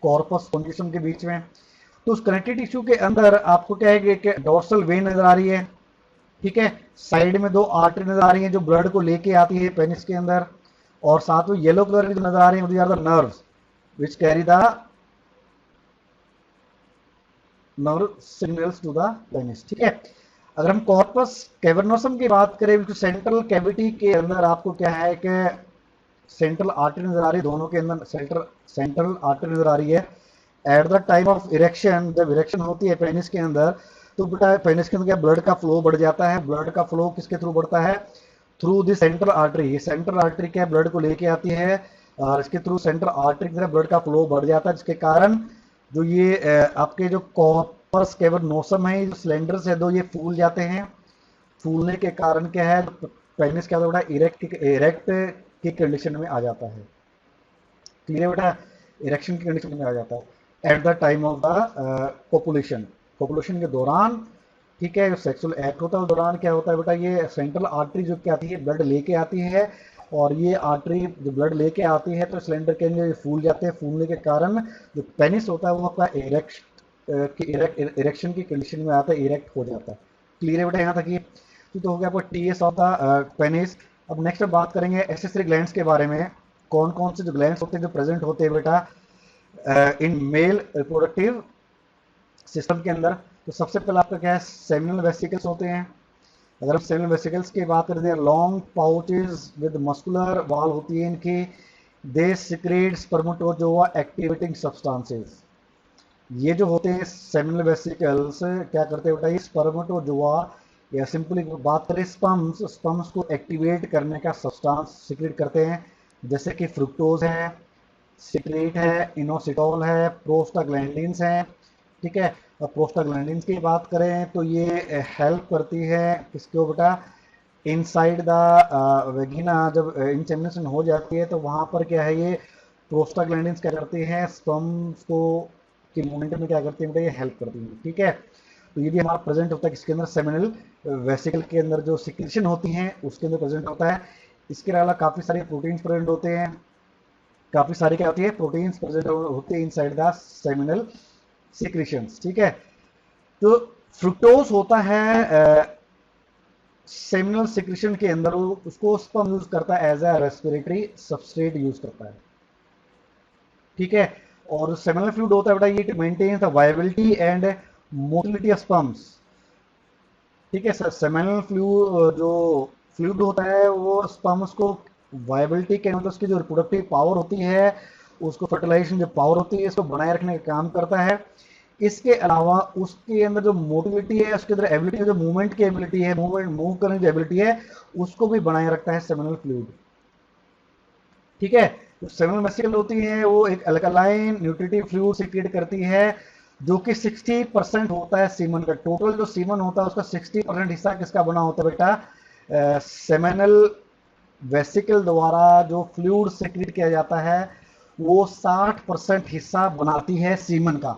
S1: कॉर्पस स्पोंजियम के बीच में। तो उस कनेक्टिव टिश्यू के अंदर आपको क्या है कि डोर्सल वेन नजर आ रही है, ठीक है। साइड में दो आर्टरी नजर आ रही है जो ब्लड को लेके आती है पेनिस के अंदर, और साथ में येलो कलर की जो नजर आ रही है are the nerves which carry the nerve signals to the penis, ठीक है। अगर हम कॉर्पस कैवर्नोसम की बात करें, सेंट्रल कैविटी के अंदर आपको क्या है कि सेंट्रल आर्टरी नजर आ रही है, दोनों के अंदर सेंट्रल आर्टरी नजर आ रही है। Eight the time of erection, जब इरेक्शन होती है पेनिस के अंदर, तो बेटा पेनिस के अंदर क्या ब्लड का फ्लो बढ़ जाता है। ब्लड का फ्लो किसके थ्रू बढ़ता है? Through the central artery. ये सेंट्रल आर्टरी क्या ब्लड को लेके आती है, और इसके थ्रू सेंट्रल आर्टरी की तरफ ब्लड का फ्लो बढ़ जाता है, जिसके कारण जो ये आपके जो कॉर्पस कैवर्नोसम है, जो सिलेंडर्स है दो, ये फूल जाते हैं। फूलने के कारण क्या है, पेनिस क्या होता है, इरेक्ट की कंडीशन में आ जाता है। क्लियर बेटा? इरेक्शन की कंडीशन में आ जाता है eight the time of the population, population के दौरान, ठीक है। जो सेक्सुअल एक्ट होता है उस दौरान क्या होता है बेटा, ये सेंट्रल आर्टरी जो क्या आती है, ब्लड लेके आती है, और ये आर्टरी जो ब्लड लेके आती है तो सिलेंडर के अंदर फूल जाते हैं। फूलने के कारण जो पेनिस होता है वो आपका इरेक्शन की कंडीशन में आता है, इरेक्ट हो जाता है। क्लियर है बेटा यहाँ तक? ये तो हो गया आपको टीएस ऑफ द पेनिस। अब नेक्स्ट बात करेंगे एसेसरी ग्लैंड्स के बारे में। कौन कौन से जो ग्लैंड्स होते हैं जो प्रेजेंट होते हैं बेटा इन मेल रिप्रोडक्टिव सिस्टम के अंदर? तो सबसे पहले आपका क्या है, सेमिनल वेसिकल्स होते हैं। अगर हम सेमिनल वेसिकल्स की बात करते हैं, long pouches with muscular wall होती है इनकी। They secrete spermatozoa activating substances. ये जो होते हैं सेमिनल वेसिकल्स क्या करते हैं बेटा, ये स्पर्मेटोजोआ, या सिंपली बात करें स्पर्म्स को एक्टिवेट करने का सब्सटेंस सिक्रेट करते हैं, जैसे कि फ्रुक्टोज है, सिक्रेट है, इनोसिटोल है, प्रोस्टाग्लैंडिन्स हैं, ठीक है। और प्रोस्टाग्लैंडिन्स की बात करें तो ये हेल्प करती है किसको बेटा, इनसाइड द वेगिना। जब इंसेमिनेशन हो जाती है तो वहाँ पर क्या है, ये प्रोस्टाग्लैंडिन्स क्या करती हैं, स्पर्म्स को के मूवमेंट में क्या करती है बेटा, ये हेल्प करती है, ठीक है। तो ये भी हमारा प्रेजेंट होता है किसके अंदर, सेमिनल वेसिकल के अंदर जो सिक्रेशन होती हैं उसके अंदर प्रेजेंट होता है। इसके अलावा काफ़ी सारे प्रोटीन्स प्रेजेंट होते हैं, काफ़ी सारी क्या होती है, प्रोटीन्स प्रेजेंट होते हैं इनसाइड द सेमिनल सिक्रेशंस, ठीक है। तो फ्रुक्टोज होता है सेमिनल सिक्रेशन के अंदर, उसको स्पर्म यूज करता है as a respiratory substrate use करता है, ठीक है। और सेमिनल फ्लूइड होता है बेटा, ये maintains the viability and motility of sperms, ठीक है सर। सेमिनल फ्लूइड जो फ्लूइड होता है वो स्पर्म्स को वायबिलिटी के, मतलब उसकी जो रिप्रोडक्टिव पावर होती है, उसको फर्टिलाइजेशन जो पावर होती है इसको बनाए रखने का काम करता है। इसके अलावा उसके अंदर जो मोटिलिटी है, उसके अंदर एबिलिटी, जो मूवमेंट की एबिलिटी है, मूव करने की एबिलिटी है, उसको भी बनाए रखता है सेमिनल फ्लूइड, ठीक है। तो सेमिनल वेसिकल होती है वो एक अल्कलाइन न्यूट्रिटिव फ्लूइड सीक्रेट करती है, जो कि 60% होता है सीमन का। टोटल जो सीमन होता है उसका 60% हिस्सा किसका बना होता है बेटा, सेमिनल वेसिकल द्वारा जो फ्लूइड सीक्रेट किया जाता है वो 60% हिस्सा बनाती है सीमन का,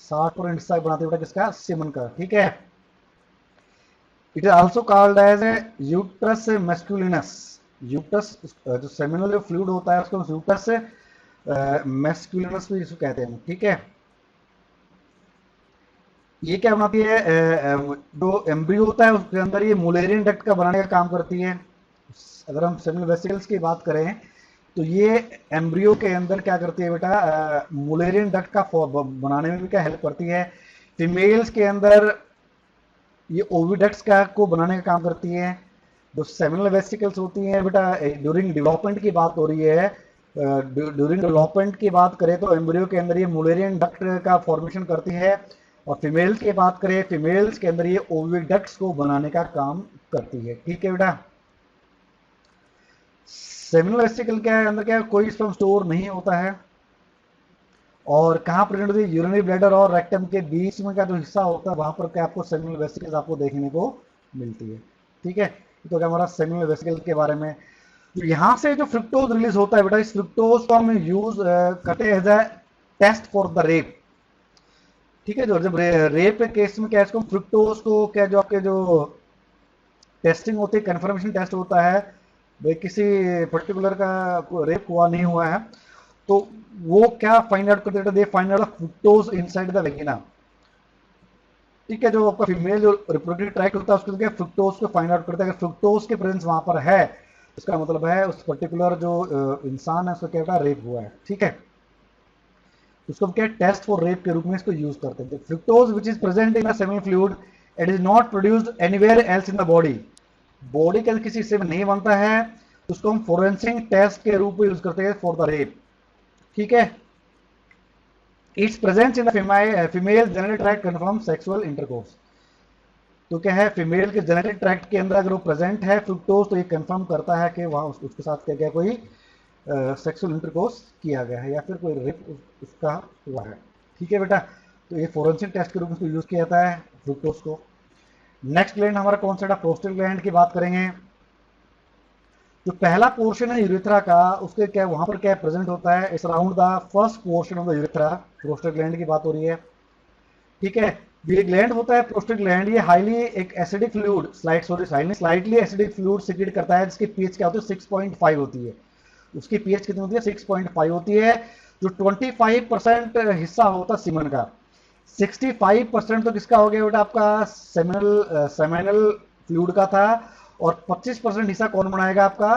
S1: 60% हिस्सा बनाती है बेटा किसका, सीमन का, ठीक है। It is also called as a uterus masculinus. Uterus जो सेमिनल फ्लूइड होता है उसको यूट्रस मैस्कुलिनस भी इसको कहते हैं, ठीक है। ये क्या बनाती है, जो एम्ब्रियो होता है उसके अंदर ये मुलेरियन डक्ट का बनाने का काम करती है। अगर हम सेमिनल वेसिकल्स की बात करें तो ये एम्ब्रियो के अंदर क्या करती है बेटा, मुलेरियन डक्ट का बनाने में भी क्या हेल्प करती है। फीमेल्स के अंदर ये ओविडक्ट्स का को बनाने का काम करती है। जो सेमिनल वेसिकल्स होती हैं बेटा, ड्यूरिंग डेवलपमेंट की बात हो रही है, ड्यूरिंग डेवलपमेंट की बात करें तो एम्ब्रियो के अंदर ये मुलेरियन डक्ट का फॉर्मेशन करती है, और फीमेल्स की बात करें, फीमेल्स के अंदर ये ओविडक्ट्स को बनाने का काम करती है, ठीक है बेटा। सेमिनल वेसिकल के अंदर क्या कोई स्पर्म स्टोर नहीं होता है, और कहाँ प्रेजेंट होती है, यूरिनरी ब्लैडर और रेक्टम के बीच में का जो हिस्सा होता है वहां पर क्या आपको सेमिनल वेसिकल्स आपको देखने को मिलती है, ठीक है। तो क्या हमारा सेमिनल वेसिकल के बारे में। तो यहाँ से जो फ्रुक्टोज रिलीज होता है बेटा, इस फ्रुक्टोज को हम यूज करते हैं as a test for the rape, ठीक है। जो जब रेप के केस में क्या है, इसको फ्रुक्टोज को क्या जो आपके जो टेस्टिंग होती है, कन्फर्मेशन टेस्ट होता है भाई किसी पर्टिकुलर का रेप हुआ नहीं हुआ है, तो वो क्या फाइंड आउट करते हैं, they find out fructose inside the vagina. ठीक है, जो आपका फीमेल जो रिप्रोडक्टिव ट्रैक्ट होता है उसके क्या फ्रुक्टोज को फाइंड आउट करता है, अगर फ्रुक्टोज की प्रेजेंस वहां पर है इसका मतलब है उस पर्टिकुलर जो इंसान है उसको क्या होता है, रेप हुआ है। ठीक है, उसको क्या टेस्ट फॉर रेप के रूप में इसको यूज करते हैं। Fructose which is present in semi fluid, it is not produced anywhere else in the body, body के किसी हिस्से में नहीं बनता है, उसको हम फोरेंसिक टेस्ट के रूप में यूज करते हैं फॉर द रेप। ठीक है, it's presence in the female genetic tract confirm sexual intercourse. तो क्या है, फीमेल के जेनेटिक ट्रैक्ट के अंदर अगर वो प्रेजेंट है फ्रुक्टोज तो ये कंफर्म करता है कि वहां उसके साथ क्या क्या कोई सेक्सुअल इंटरकोर्स किया गया है या फिर कोई रेप उसका हुआ है। ठीक है बेटा, तो ये फोरेंसिक टेस्ट के रूप में यूज किया जाता है फ्रुक्टोज को। नेक्स्ट ग्लैंड हमारा कौन सा, प्रोस्टेट ग्लैंड की बात करेंगे। जो पहला पोर्शन है यूरेथ्रा का, उसके क्या वहां पर क्या प्रेजेंट होता है, इस around the first portion of the urethra, prostate gland की बात हो रही है। ठीक है, ये ग्लैंड होता है प्रोस्टेट ग्लैंड, ये हाईली एक acidic fluid slightly acidic fluid secrete करता है, जिसकी पीएच क्या होती है 6.5 होती है। उसकी पीएच कितनी होती है 6.5 होती है। जो 25% हिस्सा होता है सीमन का, 65% तो किसका हो गया बेटा, आपका सेमिनल फ्लूइड का था, और 25% हिस्सा कौन बनाएगा, आपका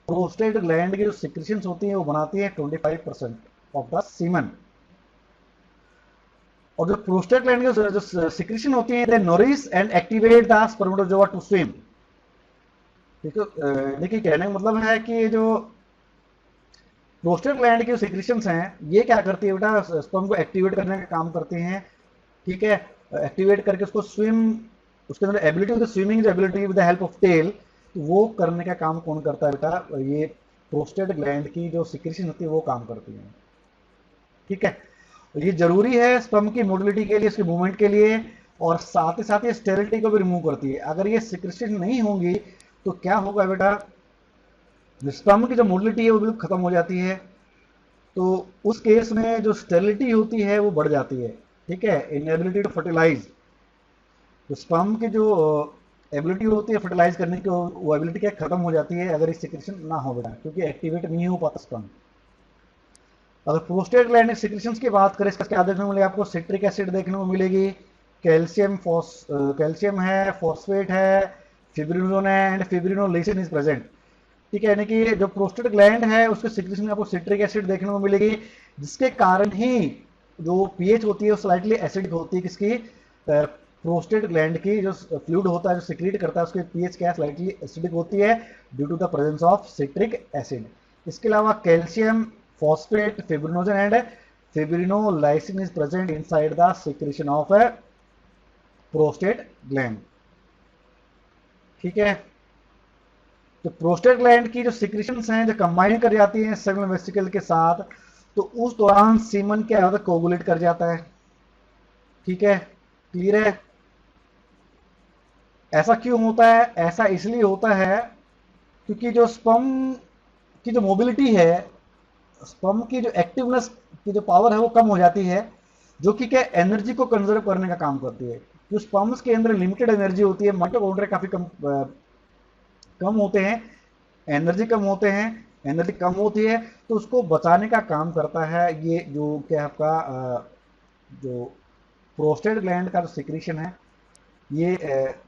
S1: प्रोस्टेट ग्लैंड की जो सिक्रेशंस होती है वो बनाती है 25% ऑफ द सीमन। और जो प्रोस्टेट ग्लैंड की जो सिक्रेशन होती है, they nourish and activate the spermatozoa to swim. देखिए कहने का मतलब है कि जो प्रोस्टेट ग्लैंड की जो सिक्रेशंस हैं ये क्या करती है बेटा, स्पर्म को एक्टिवेट करने का काम करती हैं। ठीक है, एक्टिवेट करके उसको स्विम, उसके अंदर एबिलिटी होती है स्विमिंग, जो ability with the help of tail, तो वो करने का काम कौन करता है बेटा, ये प्रोस्टेट ग्लैंड की जो सिक्रेशन होती है वो काम करती है। ठीक है, ये जरूरी है स्पर्म की मोबिलिटी के लिए, इसके मूवमेंट के लिए, और साथ ही साथ ये स्टेरिलिटी को भी रिमूव करती है। अगर ये सिक्रेशन नहीं होंगी तो क्या होगा बेटा, स्पर्म की जो मोबिलिटी है वो बिल्कुल खत्म हो जाती है, तो उस केस में जो स्टेरिलिटी होती है वो बढ़ जाती है। ठीक है, इनएबिलिटी टू फर्टिलाइज, तो स्पर्म की जो एबिलिटी होती है फर्टिलाइज करने की, वो एबिलिटी क्या खत्म हो जाती है अगर ये सिक्रेशन ना हो बेटा, क्योंकि एक्टिवेट नहीं हो पाता स्पर्म। अगर प्रोस्टेट ग्लैंड सिक्रेशंस की बात करें, इसका क्या देखने को मिलेगा आपको, सिट्रिक एसिड देखने को मिलेगी, कैल्शियम है, फॉस्फेट है, फिब्रिनोजन है, एंड फिब्रिनोलिसिन इज प्रेजेंट। ठीक है, यानी कि जो प्रोस्टेट ग्लैंड है उसके सिक्रेशन में आपको सिट्रिक एसिड देखने को मिलेगी, जिसके कारण ही जो पीएच होती है वो स्लाइटली एसिडिक होती है, किसकी, प्रोस्टेट ग्लैंड की जो फ्लूइड होता है जो सिक्रीट करता है उसकी पीएच क्या स्लाइटली एसिडिक होती है due to the presence of citric acid. इसके अलावा calcium, phosphate, fibrinogen and fibrinolysin is present inside the secretion of a prostate gland। ठीक है, तो प्रोस्टेट ग्लैंड की जो सिक्रेशंस हैं जो कंबाइन कर जाती हैं सेमिनल वेसिकल के साथ, तो उस दौरान सीमन क्या होता है, कोगुलेट कर जाता है। ठीक है, क्लियर है। ऐसा क्यों होता है, ऐसा इसलिए होता है क्योंकि जो स्पर्म की जो मोबिलिटी है, स्पर्म की जो एक्टिवनेस की जो पावर है वो कम हो जाती है, जो कि क्या एनर्जी को कंजर्व करने का काम करती है। जो स्पर्म्स के अंदर लिमिटेड एनर्जी होती है, माइटोकॉन्ड्रिया काफी कम होते हैं, एनर्जी कम होते हैं, एनर्जी कम होती है, तो उसको बचाने का काम करता है ये जो क्या आपका जो प्रोस्टेट ग्लैंड का जो सिक्रीशन है, ये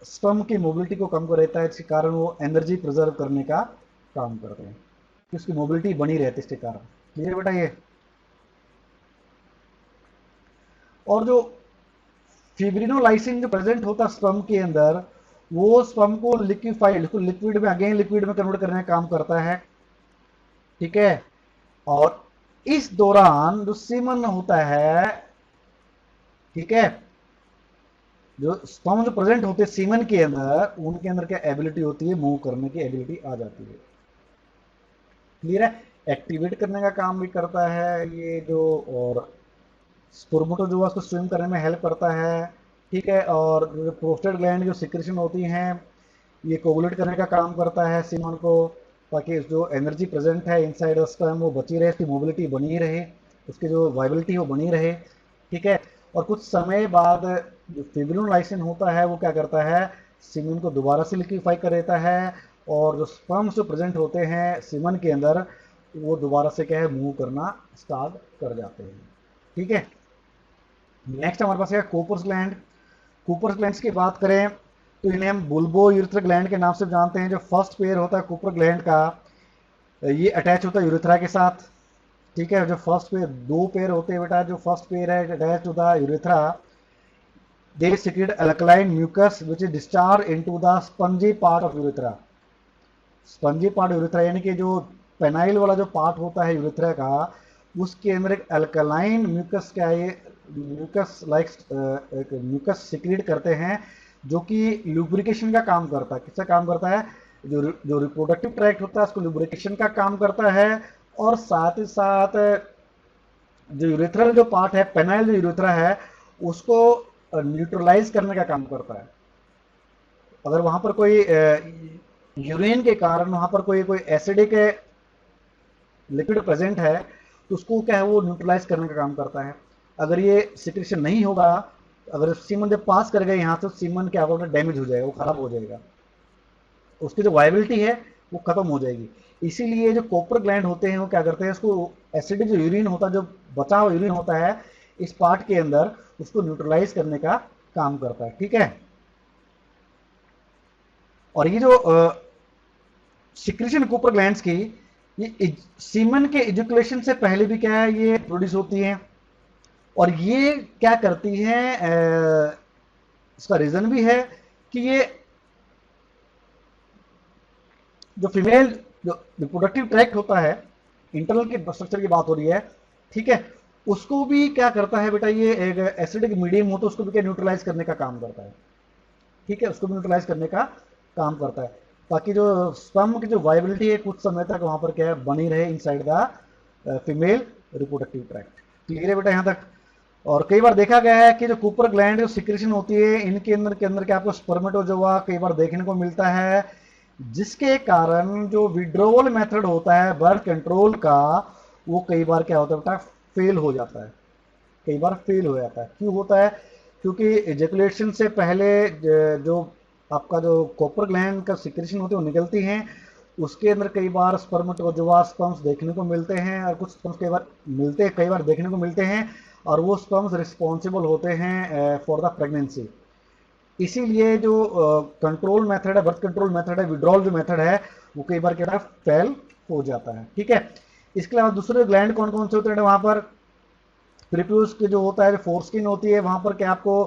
S1: स्पर्म की मोबिलिटी को कम कर देता है, इसके कारण वो एनर्जी प्रिजर्व करने का काम करते हैं, कि उसकी मोबिलिटी बनी रहती है इसके कारण। क्लियर बेटा ये। और जो फिब्रिनोलाइसिन जो प्रेजेंट होता है स्पर्म के अंदर, वो स्पर्म को लिक्विड में अगेन लिक्विड में कन्वर्ट करने का काम करता है। ठीक है, और इस दौरान जो सीमन होता है, ठीक है, जो स्पर्म जो प्रेजेंट होते हैं सीमन के अंदर, उनके अंदर क्या एबिलिटी होती है, मूव करने की एबिलिटी आ जाती है। क्लियर है, एक्टिवेट करने का काम भी करता है ये जो, और स्पर्मेटोजोआ को स्विम करने में हेल्प करता है। ठीक है, और जो प्रोस्टेट ग्लैंड जो सिक्रेशन होती हैं ये कोगुलेट करने का काम करता है सीमन को, ताकि जो एनर्जी प्रेजेंट है इनसाइड स्पर्म वो बची रहे, उसकी मोबिलिटी बनी रहे, उसकी जो वाइबिलिटी वो बनी रहे। ठीक है, और कुछ समय बाद जो फिब्रिनोलाइसिन होता है वो क्या करता है, सीमेन को दोबारा से लिक्विफाई कर देता है, और जो स्पर्म्स जो प्रेजेंट होते हैं सीमन के अंदर वो दोबारा से क्या है मूव करना स्टार्ट कर जाते हैं। ठीक है, नेक्स्ट हमारे पास है कूपर्स ग्लैंड। कूपर्स ग्लैंड्स की बात करें तो इन्हें हम बुल्बो यूरेथ्रा ग्लैंड के नाम से जानते हैं। जो फर्स्ट पेयर होता है कूपर ग्लैंड का, ये अटैच होता है यूरेथ्रा के साथ। ठीक है, जो फर्स्ट पेयर, दो पेयर होते हैं बेटा, जो फर्स्ट पेयर है attach to the urethra, they secrete alkaline mucus which is discharged into the spongy part of urethra। Spongy part urethra यानी कि जो पेनाइल वाला जो पार्ट होता है यूरेथ्रा का, उसके अंदर एक अल्कलाइन म्यूकस क्या है, म्यूकस लाइक एक म्यूकस सिक्रीट करते हैं, जो कि लुब्रिकेशन का काम करता है। किसका काम करता है? जो रिप्रोडक्टिव ट्रैक्ट होता है उसको लुब्रिकेशन का काम करता है, और साथ ही साथ जो यूरेथ्रल जो पार्ट है, पेनाइल जो यूरेथ्रा है, उसको न्यूट्रलाइज करने का काम करता है। अगर वहां पर कोई यूरिन के कारण वहां पर कोई एसिडिक लिक्विड प्रेजेंट है तो उसको क्या है वो न्यूट्रलाइज करने का काम करता है। अगर ये सिक्रेशन नहीं होगा, अगर सीमन जब पास कर गए यहाँ से, सीमन क्या होगा, डैमेज हो जाएगा, वो खराब हो जाएगा, उसकी जो वायबिलिटी है वो खत्म हो जाएगी। इसीलिए जो कॉपर ग्लैंड होते हैं वो क्या करते हैं, उसको एसिडिक जो यूरिन होता है, जो बचा हुआ यूरिन होता है इस पार्ट के अंदर, उसको न्यूट्रलाइज करने का काम करता है। ठीक है, और ये जो सिक्रेशन कूपर ग्लैंड्स की, ये सीमन के इजैकुलेशन से पहले भी क्या है ये प्रोड्यूस होती हैं, और ये क्या करती हैं, इसका रीजन भी है कि ये जो फीमेल जो रिप्रोडक्टिव ट्रैक्ट होता है, इंटरनल के स्ट्रक्चर की बात हो रही है, ठीक है, उसको भी क्या करता है बेटा, ये एक एसिडिक मीडियम हो तो उसको भी क्या न्यूट्रलाइज करने का काम करता है। ठीक है, उसको भी न्यूट्रलाइज करने का काम करता है, ताकि जो स्पर्म की जो वायबिलिटी है कुछ समय तक वहां पर क्या है बनी रहे inside the female reproductive tract. Clear है बेटा यहाँ तक? और कई बार देखा गया है कि जो कूपर ग्लैंड जो सिक्रेशन होती है इनके अंदर क्या आपको स्पर्मेटोजोआ कई बार देखने को मिलता है, जिसके कारण जो विड्रोवल मेथड होता है बर्थ कंट्रोल का, वो कई बार क्या होता है बेटा फेल हो जाता है। कई बार फेल हो जाता है। क्यों होता है? क्योंकि एजेकुलेशन से पहले जो आपका जो कॉपर ग्लैंड का सिक्रेशन होती है वो निकलती हैं, उसके अंदर कई बार स्पर्मेटोजोआ स्पर्म्स देखने को मिलते हैं, और कुछ स्पर्म्स कई बार देखने को मिलते हैं, और वो स्पर्म्स रिस्पॉन्सिबल होते हैं फॉर द प्रेगनेंसी। इसीलिए जो कंट्रोल मेथड है, बर्थ कंट्रोल मेथड है, विड्रॉल जो मेथड है, वो कई बार क्या फेल हो जाता है। ठीक है, इसके अलावा दूसरे ग्लैंड कौन कौन से होते हैं वहां पर? प्रीप्यूस के जो होता है, फोरस्किन होती है, वहां पर क्या आपको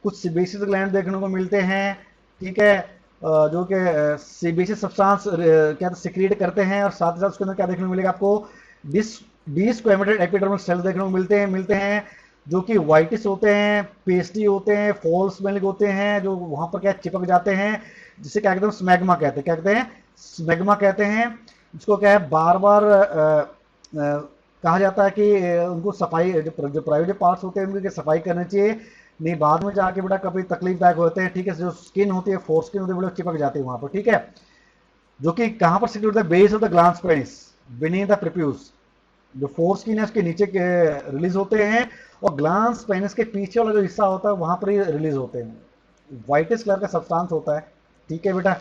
S1: कुछ सीबेसियस ग्लैंड देखने को मिलते हैं। ठीक है, जो कि सीबेसियस सब्सटेंस क्या सिक्रीट करते हैं, और साथ ही साथ उसके अंदर क्या देखने को मिलेगा आपको, डिस्क्वेमेटेड एपिडर्मल सेल्स देखने को मिलते हैं जो कि व्हाइटिश होते हैं, पेस्टी होते हैं, फॉल स्मेलिंग होते हैं, जो वहां पर क्या चिपक जाते हैं, जिसे क्या कहते हैं स्मैग्मा कहते हैं। क्या कहते हैं? स्मैग्मा कहते हैं। इसको क्या है बार बार कहा जाता है कि उनको सफाई, जो प्राइवेट पार्ट्स होते हैं उनकी सफाई करनी चाहिए, नहीं बाद में जाके बेटा कभी तकलीफदायक होते हैं। ठीक है, जो स्किन होती है, फोर स्किन होती है, चिपक जाती है वहां पर। ठीक है, जो कि कहां पर सिक्योर होता है, base of the glans penis beneath the prepuce. जो फोर स्किन है उसके नीचे रिलीज होते हैं, और ग्लांस पेनिस के पीछे वाला जो हिस्सा होता है वहां पर ही रिलीज होते हैं। व्हाइटिश कलर का सब्सटेंस होता है। ठीक है बेटा,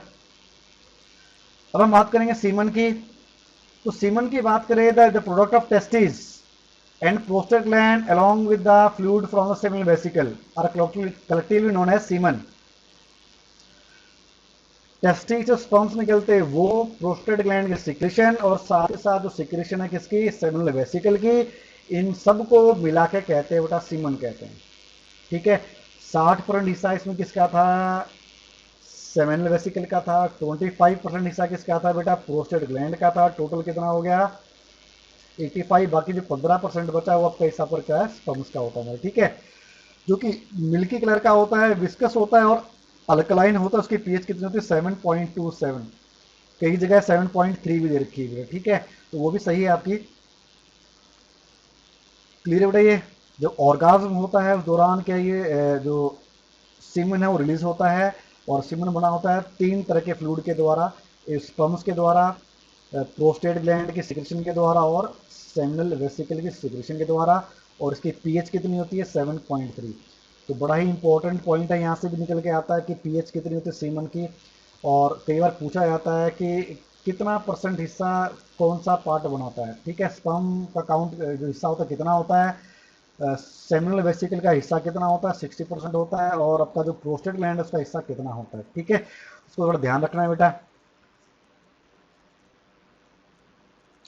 S1: अब हम बात करेंगे सीमन की। तो सीमन की बात करें, the product of testis and prostate gland along with the fluid from the seminal vesicle are collectively known as semen। Testis जो स्पर्म्स निकलते हैं वो प्रोस्टेट ग्लैंड की सिक्रेशन, और साथ ही साथ जो सिक्रेशन है किसकी, सेमिनल वेसिकल की, इन सब को मिला के कहते हैं बेटा सीमन कहते हैं। ठीक है, 60% हिस्सा इसमें किसका था, सेमिनल वेसिकल का था। 25% हिस्सा किसका था बेटा, प्रोस्टेट ग्लैंड का था। टोटल कितना हो गया 85। बाकी जो 15% बचा वो आपका हिस्सा पर क्या है, स्पर्म्स का होता है। ठीक है, जो कि मिल्की कलर का होता है, विस्कस होता है, और अल्कलाइन होता है। उसकी पीएच कितनी होती है, 7.27। कई जगह 7.3 भी दे रखी है। ठीक है, तो वो भी सही है आपकी। क्लियर है बेटा? ये जो ऑर्गाज्म होता है उस दौरान क्या ये जो सीमन है वो रिलीज होता है, और सीमन बना होता है 3 तरह के फ्लूइड के द्वारा, स्पर्म्स के द्वारा, प्रोस्टेट ग्लैंड की सिक्रेशन के द्वारा, और सेमिनल वेसिकल की सिक्रेशन के द्वारा। और इसकी पीएच कितनी होती है, 7.3। तो बड़ा ही इंपॉर्टेंट पॉइंट है, यहाँ से भी निकल के आता है कि पीएच कितनी होती है सीमन की। और कई बार पूछा जाता है कि कितना परसेंट हिस्सा कौन सा पार्ट बनाता है। ठीक है, स्पर्म का काउंट जो हिस्सा होता है कितना होता है, सेमिनल वेसिकल का हिस्सा कितना होता है, 60% होता है, और आपका जो प्रोस्टेट ग्लैंड है उसका हिस्सा कितना होता है। ठीक है, उसको थोड़ा ध्यान रखना है बेटा।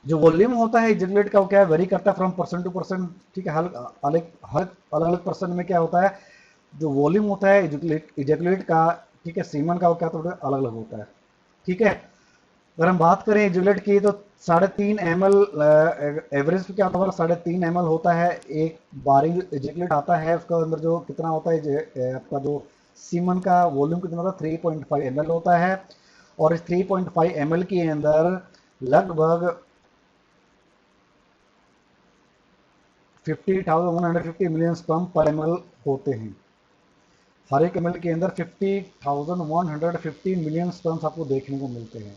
S1: जो वॉल्यूम होता है इजैकुलेट का वो क्या है, वेरी करता है फ्रॉम पर्सन टू पर्सन। ठीक है, हर अलग हर अलग अलग पर्सन में क्या होता है, जो वॉल्यूम होता है इजैकुलेट का, ठीक है, सीमन का, वो क्या थोड़ा अलग अलग होता है। ठीक है, अगर हम बात करें इजैकुलेट की तो 3.5 ml एवरेज पे क्या होता है, 3.5 ml होता है एक बारी इजैकुलेट आता है, उसका अंदर जो कितना होता है आपका जो सीमन का वॉल्यूम कितना होता है, 3.5 ml होता है। और इस 3.5 ml के अंदर लगभग 50,150 मिलियन स्पर्म पर ml होते हैं। हर एक ml के अंदर 50,150 मिलियन स्पर्म्स आपको देखने को मिलते हैं।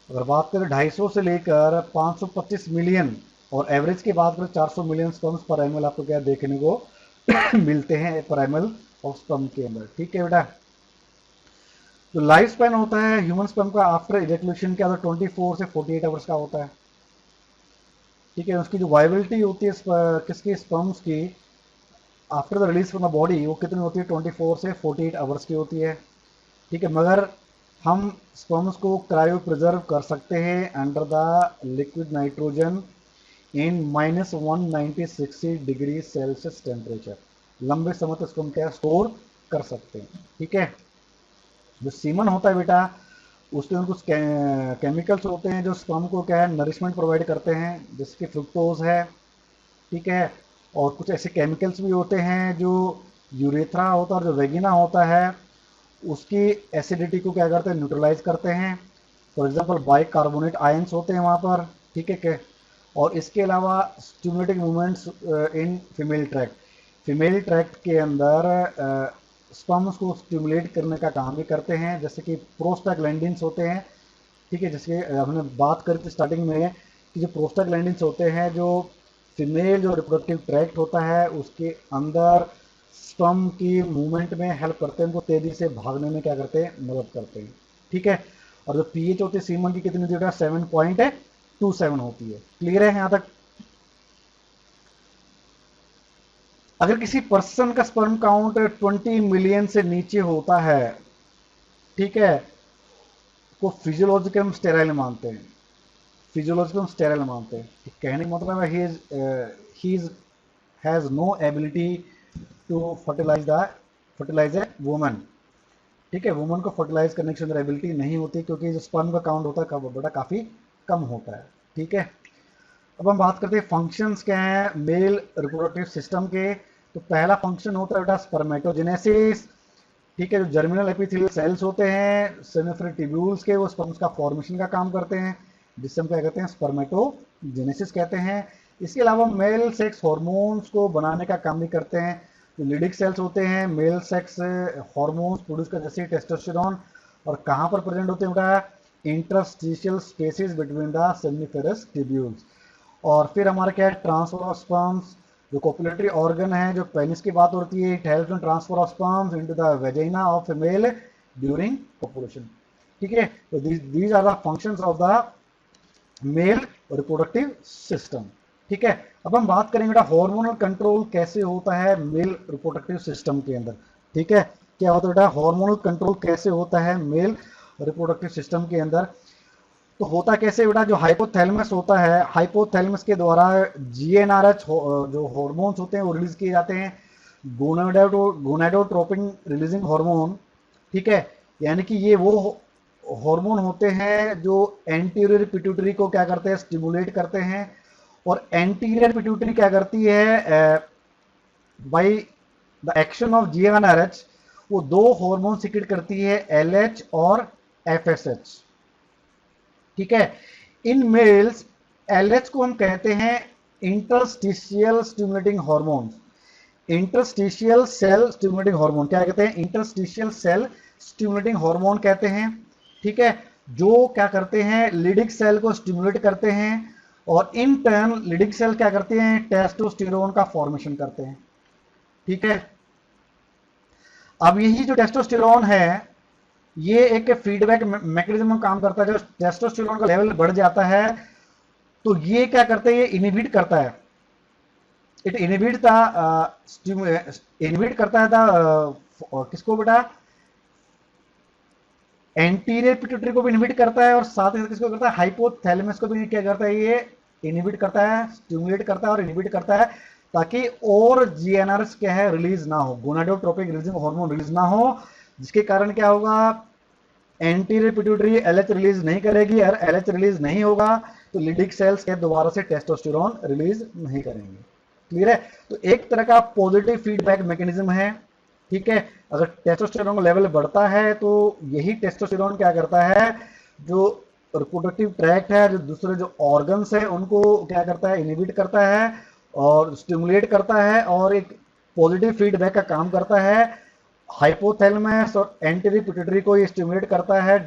S1: अगर बात करें 250 से लेकर 525 मिलियन, और एवरेज की बात करें 400 मिलियन स्पर्म्स पर ml आपको क्या देखने को मिलते हैं पर ml ऑफ स्पर्म के अंदर। ठीक है बेटा, जो लाइफ स्पैन होता है ह्यूमन स्पर्म का आफ्टर इजैकुलेशन के अंदर 24 से 48 आवर्स का होता है। ठीक है, उसकी जो वाइबिलिटी होती है किसकी, स्पर्म्स की, after the release from the body, वो कितनी होती है, 24 से 48 आवर्स की होती है। ठीक है, मगर हम स्पर्म्स को क्रायो प्रिजर्व कर सकते हैं under the liquid nitrogen in -190 Celsius temperature. लंबे समय तक इसको हम क्या स्टोर कर सकते हैं। ठीक है, जो सीमन होता है बेटा, उसके अंदर कुछ केमिकल्स होते हैं जो स्पर्म को क्या है नरिशमेंट प्रोवाइड करते हैं, जैसे कि फ्रुक्टोज है। ठीक है, और कुछ ऐसे केमिकल्स भी होते हैं जो यूरेथ्रा होता है और जो वेगिना होता है उसकी एसिडिटी को क्या करते हैं, न्यूट्रलाइज करते हैं। फॉर एग्जांपल बाइकार्बोनेट आयंस होते हैं वहाँ पर। ठीक है क्या, और इसके अलावा stimulating movements in female tract, female tract के अंदर स्पर्म्स को स्टिमुलेट करने का काम भी करते हैं, जैसे कि प्रोस्टाग्लैंडिन्स होते हैं। ठीक है, जैसे हमने बात करी थी स्टार्टिंग में कि जो प्रोस्टाग्लैंडिन्स होते हैं, जो फीमेल जो रिप्रोडक्टिव ट्रैक्ट होता है उसके अंदर स्पर्म की मूवमेंट में हेल्प करते हैं, उनको तेजी से भागने में क्या करते हैं, मदद करते हैं। ठीक है, और जो पीएच होती है सीमन की कितनी होती है, 7.27 होती है। क्लियर है यहाँ तक। अगर किसी पर्सन का स्पर्म काउंट 20 मिलियन से नीचे होता है, ठीक है, को फिजियोलॉजिकल हम स्टेराइल मानते हैं, फिजियोलॉजिकल हम स्टेराइल मानते हैं। कहने का मतलब है he is has no ability to fertilize a woman. ठीक है, वुमन को फर्टिलाइज करने की अंदर एबिलिटी नहीं होती, क्योंकि जो स्पर्म का काउंट होता है बड़ा काफ़ी कम होता है। ठीक है, अब हम बात करते हैं फंक्शंस क्या हैं मेल रिप्रोडक्टिव सिस्टम के। तो पहला फंक्शन होता है बेटा स्पर्मेटोजेनेसिस। ठीक है, जो जर्मिनल एपिथेलियल सेल्स होते हैं सेमिफेरल ट्यूब्यूल्स के, वो स्पर्म्स का फॉर्मेशन का काम करते हैं, जिससे हम क्या कहते हैं, स्पर्मेटोजेनेसिस कहते हैं। इसके अलावा मेल सेक्स हार्मोन्स को बनाने का काम भी करते हैं। जो लिडिक सेल्स होते हैं मेल सेक्स हार्मोन्स प्रोड्यूस कर, जैसे टेस्टोस्टेरोन, और कहाँ पर प्रेजेंट होते हैं बेटा, interstitial spaces between the seminiferous tubules. और फिर हमारा क्या है, ट्रांसफर ऑफ स्पर्म्स, जो कोपुलेटरी ऑर्गन है, जो पेनिस की बात होती है, it helps in transfer of sperms into the vagina of female during copulation. ठीक है, तो these are the functions of the male reproductive system. ठीक है, अब हम बात करेंगे बेटा हार्मोनल कंट्रोल कैसे होता है मेल रिप्रोडक्टिव सिस्टम के अंदर। ठीक है, क्या होता है बेटा, हार्मोनल कंट्रोल कैसे होता है मेल रिप्रोडक्टिव सिस्टम के अंदर। तो होता कैसे बेटा, जो हाइपोथैलेमस होता है, हाइपोथैलेमस के द्वारा जीएनआरएच जो हॉर्मोन्स होते हैं वो रिलीज किए जाते हैं, गोनाडोट्रोपिन रिलीजिंग हार्मोन। ठीक है, यानी कि ये वो हार्मोन होते हैं जो एंटीरियर पिट्यूटरी को क्या करते हैं, स्टिमुलेट करते हैं। और एंटीरियर पिट्यूटरी क्या करती है, by the action of GnRH वो दो हार्मोन सिक्रेट करती है, एलएच और एफएसएच। ठीक है, इन मेल्स एलएच को हम कहते हैं interstitial stimulating hormone, interstitial cell stimulating hormone क्या कहते हैं, इंटरस्टिशियल सेल स्टिमुलेटिंग हार्मोन कहते हैं। ठीक है, जो क्या करते हैं, लिडिक सेल को स्टिमुलेट करते हैं, और इन टर्न लिडिक सेल क्या करते हैं, टेस्टोस्टेरोन का फॉर्मेशन करते हैं। ठीक है, अब यही जो टेस्टोस्टेरोन है ये एक फीडबैक मैकेनिज्म में काम करता है। जब टेस्टोस्टेरोन का लेवल बढ़ जाता है तो ये क्या करता है, ये इनहिबिट करता है, इट इनहिबिट था, इनहिबिट करता है था किसको बेटा, एंटीरियर पिट्यूटरी को भी इनहिबिट करता है और साथ ही साथ किसको करता है, हाइपोथैलेमस को भी क्या करता है, ये इनहिबिट करता है, स्टिमुलेट करता है और इनहिबिट करता है, ताकि और जीएनआरएस क्या है रिलीज ना हो, गोनाडोट्रोपिक रिलीजिंग हार्मोन रिलीज ना हो, जिसके कारण क्या होगा, एंटीरियर पिट्यूटरी एलएच रिलीज नहीं करेगी, और एलएच रिलीज नहीं होगा तो लिडिक सेल्स के दोबारा से टेस्टोस्टेरोन रिलीज नहीं करेंगे। क्लियर है? तो एक तरह का पॉजिटिव फीडबैक मैकेनिज्म है। ठीक है, अगर टेस्टोस्टेरोन का लेवल बढ़ता है तो यही टेस्टोस्टेरोन क्या करता है, जो रिप्रोडक्टिव ट्रैक्ट है, जो दूसरे जो ऑर्गन्स है उनको क्या करता है, इनहिबिट करता है और स्टिमुलेट करता है और एक पॉजिटिव फीडबैक का काम करता है। हाइपोथैलेमस और एंटीरियर पिट्यूटरी को ये स्टिमुलेट करता है,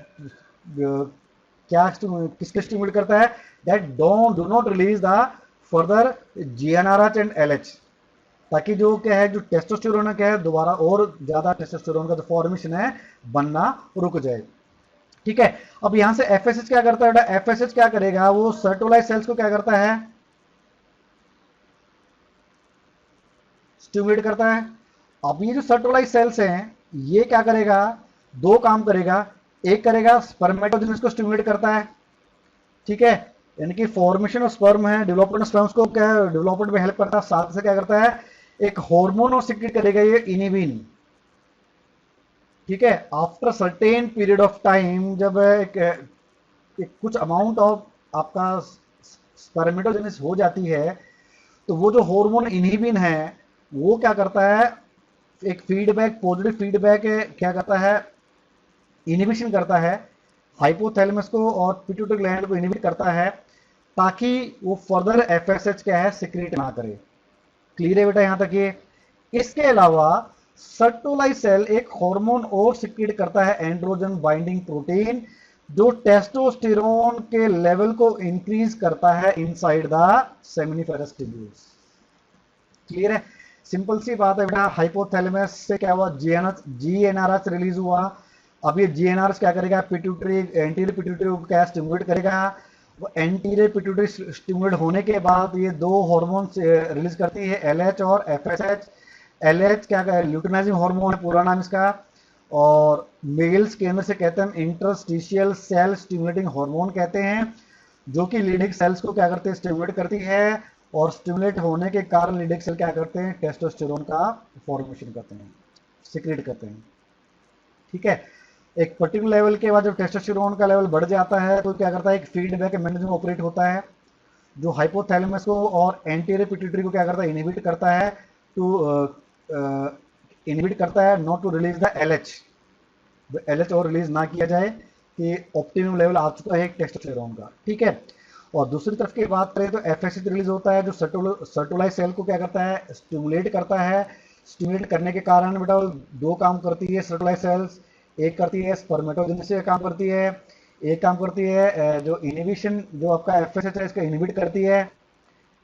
S1: क्या किसके स्टिमुलेट करता है, that do not release the further GnRH and LH, ताकि जो क्या है, जो टेस्टोस्टेरोन है क्या है, दोबारा और ज्यादा टेस्टोस्टेरोन का जो फॉर्मेशन है बनना रुक जाए। ठीक है, अब यहां से एफएसएच क्या करता है, एफएसएच क्या करेगा, वो सर्टोलाइज सेल्स को क्या करता है, स्टिमुलेट करता है। अब ये जो सर्टोलाइज सेल्स हैं ये क्या करेगा, दो काम करेगा, एक करेगा स्पर्मेटोजेनेसिस को स्टिमुलेट करता है, ठीक है, यानी कि फॉर्मेशन ऑफ स्पर्म है, डेवलपमेंट ऑफ स्पर्म्स को क्या डेवलपमेंट में हेल्प करता है, साथ से क्या करता है, एक हार्मोन और सिक्रेट करेगा ये इनिबिन। ठीक है, after certain period of time, जब एक कुछ अमाउंट ऑफ आपका स्पर्मेटोजेनेसिस हो जाती है, तो वो जो हार्मोन इनहिबिन है वो क्या करता है, एक फीडबैक पॉजिटिव फीडबैक क्या करता है, इनहिबिशन करता है, हाइपोथैलेमस को और पिट्यूटरी ग्लैंड को इनहिबिट करता है, ताकि वो फर्दर एफएसएच क्या है सिक्रेट ना करे। क्लियर है बेटा यहां तक ये? इसके अलावा सर्टोलाइज सेल एक हार्मोन और सिक्रेट करता है, एंड्रोजन बाइंडिंग प्रोटीन, जो टेस्टोस्टेरोन के लेवल को इंक्रीज करता है inside the seminiferous tubules. Clear है? सिंपल सी बात है बेटा, हाइपोथैलेमस से क्या हुआ, जीएनआरएच रिलीज हुआ। अब ये जीएनआरएच क्या करेगा, पिट्यूटरी एंटीरियर पिट्यूटरी को क्या स्टिमुलेट करेगा, वो एंटीरियर पिट्यूटरी स्टिमुलेट होने के बाद ये दो हार्मोन रिलीज करती है, एलएच और एफएसएच। एलएच क्या है, ल्यूटिनाइजिंग हार्मोन है पूरा नाम इसका, और मेल्स के अंदर से कहते हैं इंटरस्टिशियल सेल स्टिमुलेटिंग हार्मोन कहते हैं, जो कि लीडिंग सेल्स को क्या करते हैं, स्टिमुलेट करती है, और स्टिमुलेट होने के कारण लीडिंग सेल क्या करते हैं, टेस्टोस्टेरोन का फॉर्मेशन करते हैं, सिक्रेट करते हैं। ठीक है, एक पर्टिकुलर लेवल के बाद जब टेस्टोस्टेरोन का लेवल बढ़ जाता है तो क्या करता है, एक फीडबैक मैकेनिज्म ऑपरेट होता है, जो हाइपोथैलेमस को और एंटीरियर पिट्यूटरी को क्या करता है, इनहिबिट करता है, टू इनहिबिट करता है not to release the LH, LH और रिलीज ना किया जाए, कि ऑप्टिमम लेवल आ चुका है टेस्टोस्टेरोन का। ठीक है, और दूसरी तरफ की बात करें तो एफएसएच रिलीज होता है, जो सर्टोलाइज सेल को क्या करता है, स्टिमुलेट करता है। स्टिमुलेट करने के कारण बेटा दो काम करती है सर्टोलाइज सेल्स, एक करती है स्पर्मेटोजेनेसिस का काम करती है, एक काम करती है जो इनहिबिशन, जो आपका एफएसएच है इसका इनहिबिट करती है।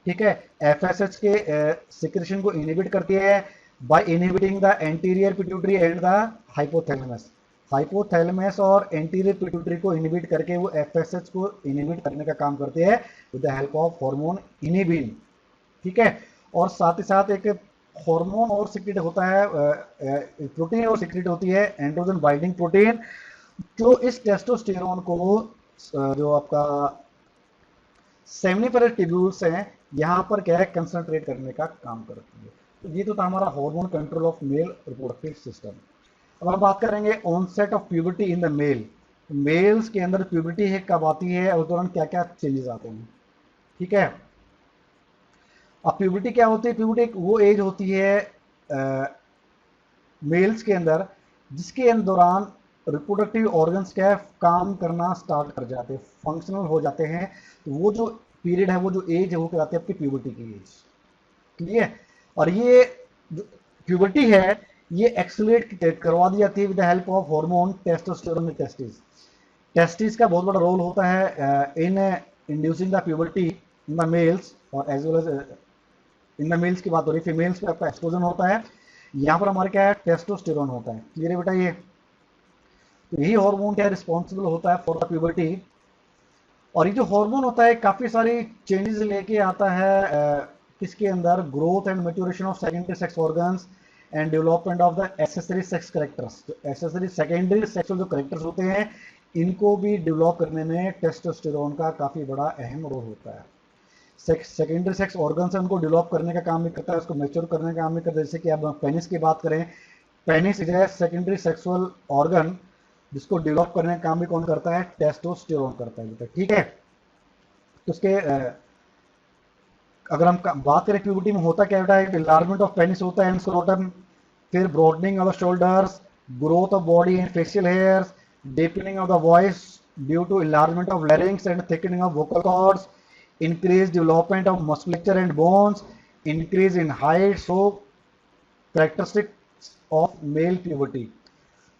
S1: ठीक है, एफएसएच के सिक्रेशन को इनहिबिट करती है by inhibiting the anterior pituitary and the hypothalamus. Hypothalamus और एंटीरियर पिट्यूटरी को इनहिबिट करके वो एफएसएच को इनहिबिट करने का काम करते हैं with the help of hormone inhibin. ठीक है, और साथ ही साथ एक हार्मोन और सिक्रेट होता है, प्रोटीन और सिक्रेट होती है, एंड्रोजन बाइंडिंग प्रोटीन, जो इस टेस्टोस्टेरोन को जो आपका सेमिनिफेरस ट्यूब्यूल्स हैं यहां पर क्या है, कंसंट्रेट करने का काम करती है। तो ये तो था हमारा hormone control of male reproductive system. अब हम बात करेंगे onset of puberty in the male. Males के अंदर प्यूबर्टी है कब आती है और उस दौरान क्या क्या चेंजेस आते हैं। ठीक है, अब प्यूबर्टी क्या होती है, प्यूबर्टी एक वो एज होती है मेल्स के अंदर जिसके दौरान रिप्रोडक्टिव ऑर्गन्स क्या है, काम करना स्टार्ट कर जाते हैं, फंक्शनल हो जाते हैं। तो वो जो पीरियड है, वो जो एज है, वो कहलाती है आपकी प्यूबर्टी की एज। क्लियर? और ये जो प्यूबर्टी है ये एक्सेलरेट करवा दी जाती है with the help of hormone testosterone testis. Testis का बहुत बड़ा रोल होता है in inducing the puberty in the males, और as well as in the males की बात हो रही है, फीमेल्स पे आपका एक्सप्लोजन होता है। यहाँ पर हमारे क्या है, टेस्टोस्टेरोन होता है। क्लियर है बेटा ये? तो यही हार्मोन क्या रिस्पॉन्सिबल होता है फॉर द प्यूबर्टी। और ये जो हार्मोन होता है काफ़ी सारी चेंजेस लेके आता है किसके अंदर, growth and maturation of secondary sex organs and development of the accessory sex characters. जो एक्सेसरी सेकेंडरी सेक्सुअल जो करेक्टर्स होते हैं इनको भी डेवलप करने में टेस्टोस्टेरोन का काफ़ी बड़ा अहम रोल होता है। सेकेंडरी सेक्स ऑर्गन है उनको डेवलप करने का काम भी करता है, उसको मैच्योर करने का काम भी करता है। जैसे कि अब पेनिस की बात करें, penis is a secondary sexual organ जिसको डेवलप करने का काम भी कौन करता है, टेस्टोस्टेरोन करता है बेटा। ठीक है, तो उसके अगर हम बात करें प्यूबर्टी में होता क्या बेटा है, इलार्जमेंट ऑफ पेनिस होता है एंड स्क्रोटम, फिर broadening of the shoulders, growth of body and facial hairs, deepening of the voice due to enlargement of larynx and thickening of vocal cords, increased development of musculature and bones, increase in height, so characteristics of male puberty,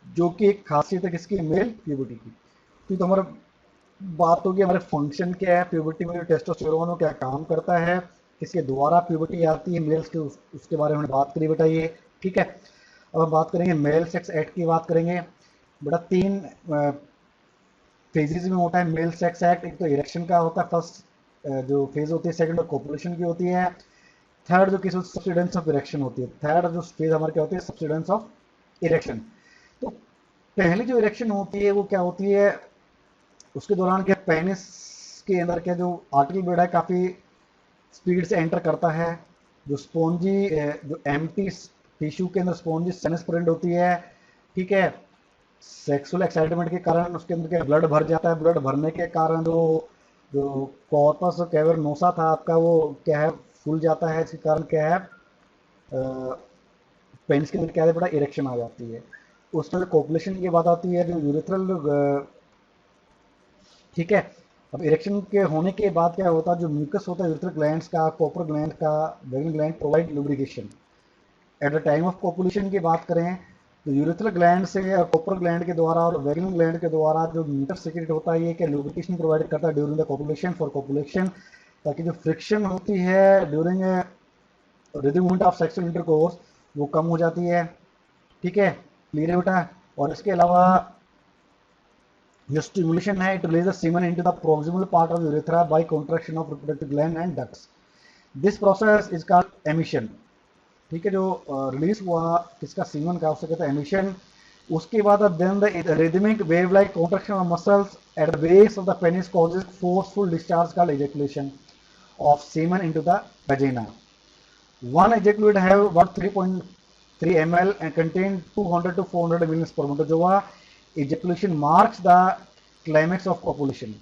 S1: जो कि एक खासियत है किसकी, mail puberty की। तो हमारा बात होगी हमारे फंक्शन क्या है प्यूबर्टी में, टेस्टोस्टेरोन क्या काम करता है, किसके द्वारा प्यूबर्टी आती है मेल्स के, उसके बारे में हमने बात करी बेटा ये। ठीक है, अब हम बात करेंगे मेल सेक्स एक्ट की बात करेंगे बेटा। 3 फेजेस में होता है मेल सेक्स एक्ट। एक तो इरेक्शन का होता है, फर्स्ट जो फेज होती है, सेकंड कोपुलेशन की होती है, थर्ड जो किसी सब्सिडेंस ऑफ इरेक्शन होती है। थर्ड जो फेज हमारे क्या होती है, सब्सिडेंस ऑफ इरेक्शन। तो पहली जो इरेक्शन होती है वो क्या होती है, उसके दौरान क्या पेनिस के अंदर क्या जो आर्टिकल ब्लेड है काफ़ी स्पीड से एंटर करता है। जो स्पॉन्जी जो एम्प्टी टिश्यू के अंदर स्पॉन्जी सेनस प्रेजेंट होती है। ठीक है, सेक्सुअल एक्साइटमेंट के कारण उसके अंदर क्या ब्लड भर जाता है, ब्लड भरने के कारण जो जो कॉर्पस कैवर्नोसा था आपका वो क्या है, फूल जाता है। इसके कारण क्या है, पेनिस के अंदर क्या है बड़ा इरेक्शन आ जाती है। उसमें कोपुलेशन की बात आती है, जो यूरिथ्रल, ठीक है। अब इरेक्शन के होने के बाद क्या होता है, जो म्यूकस होता है यूरिथ्रल ग्लैंड्स का, कोपर ग्लैंड का, vegan gland provide lubrication. At the time of copulation की बात करें तो यूरिथ्रल ग्लैंड से और कोपर ग्लैंड के द्वारा और वेगन ग्लैंड के द्वारा जो म्यूकस सीक्रेट होता है ये क्या लुब्रिकेशन प्रोवाइड करता है during the copulation, for copulation, ताकि जो फ्रिक्शन होती है during rhythm movement of sexual intercourse वो कम हो जाती है। ठीक है, क्लियर है बेटा? और इसके अलावा जो स्टिमुलेशन है, it release semen into the proximal part of urethra by contraction of reproductive gland and ducts. This process is called emission. ठीक है, जो रिलीज हुआ किसका, सीमन का, उससे कहते हैं एमिशन। उसके बाद then the rhythmic wave like contraction of muscles at the base of the penis causes forceful discharge called ejaculation of semen into the vagina. One ejaculate have about 3.3 ml and contain 200 to 400 milliliters per minute। जो वह ejaculation marks the climax of copulation।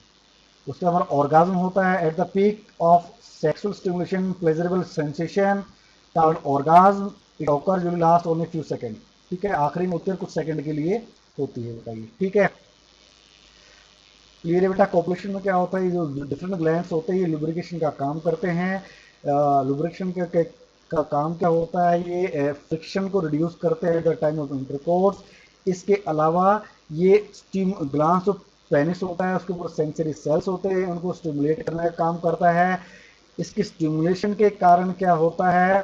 S1: उसके बाद हमारा orgasm होता है at the peak of sexual stimulation, pleasurable sensation called orgasm। It occurs usually last only few seconds। ठीक है, आखिरी में होती है कुछ सेकंड के लिए होती है बताइए। ठीक है, क्लियर है बेटा? कॉपुलेशन में क्या होता है, जो डिफरेंट ग्लैंड्स होते हैं ये लुब्रिकेशन का काम करते हैं। लुब्रिकेशन का काम क्या होता है, ये फ्रिक्शन को रिड्यूस करते हैं eight the time of intercourse. इसके अलावा ये स्टीम ग्लांस जो पेनिस होता है उसके ऊपर सेंसरी सेल्स होते हैं, उनको स्टिमुलेट करने का काम करता है। इसकी स्टिमुलेशन के कारण क्या होता है,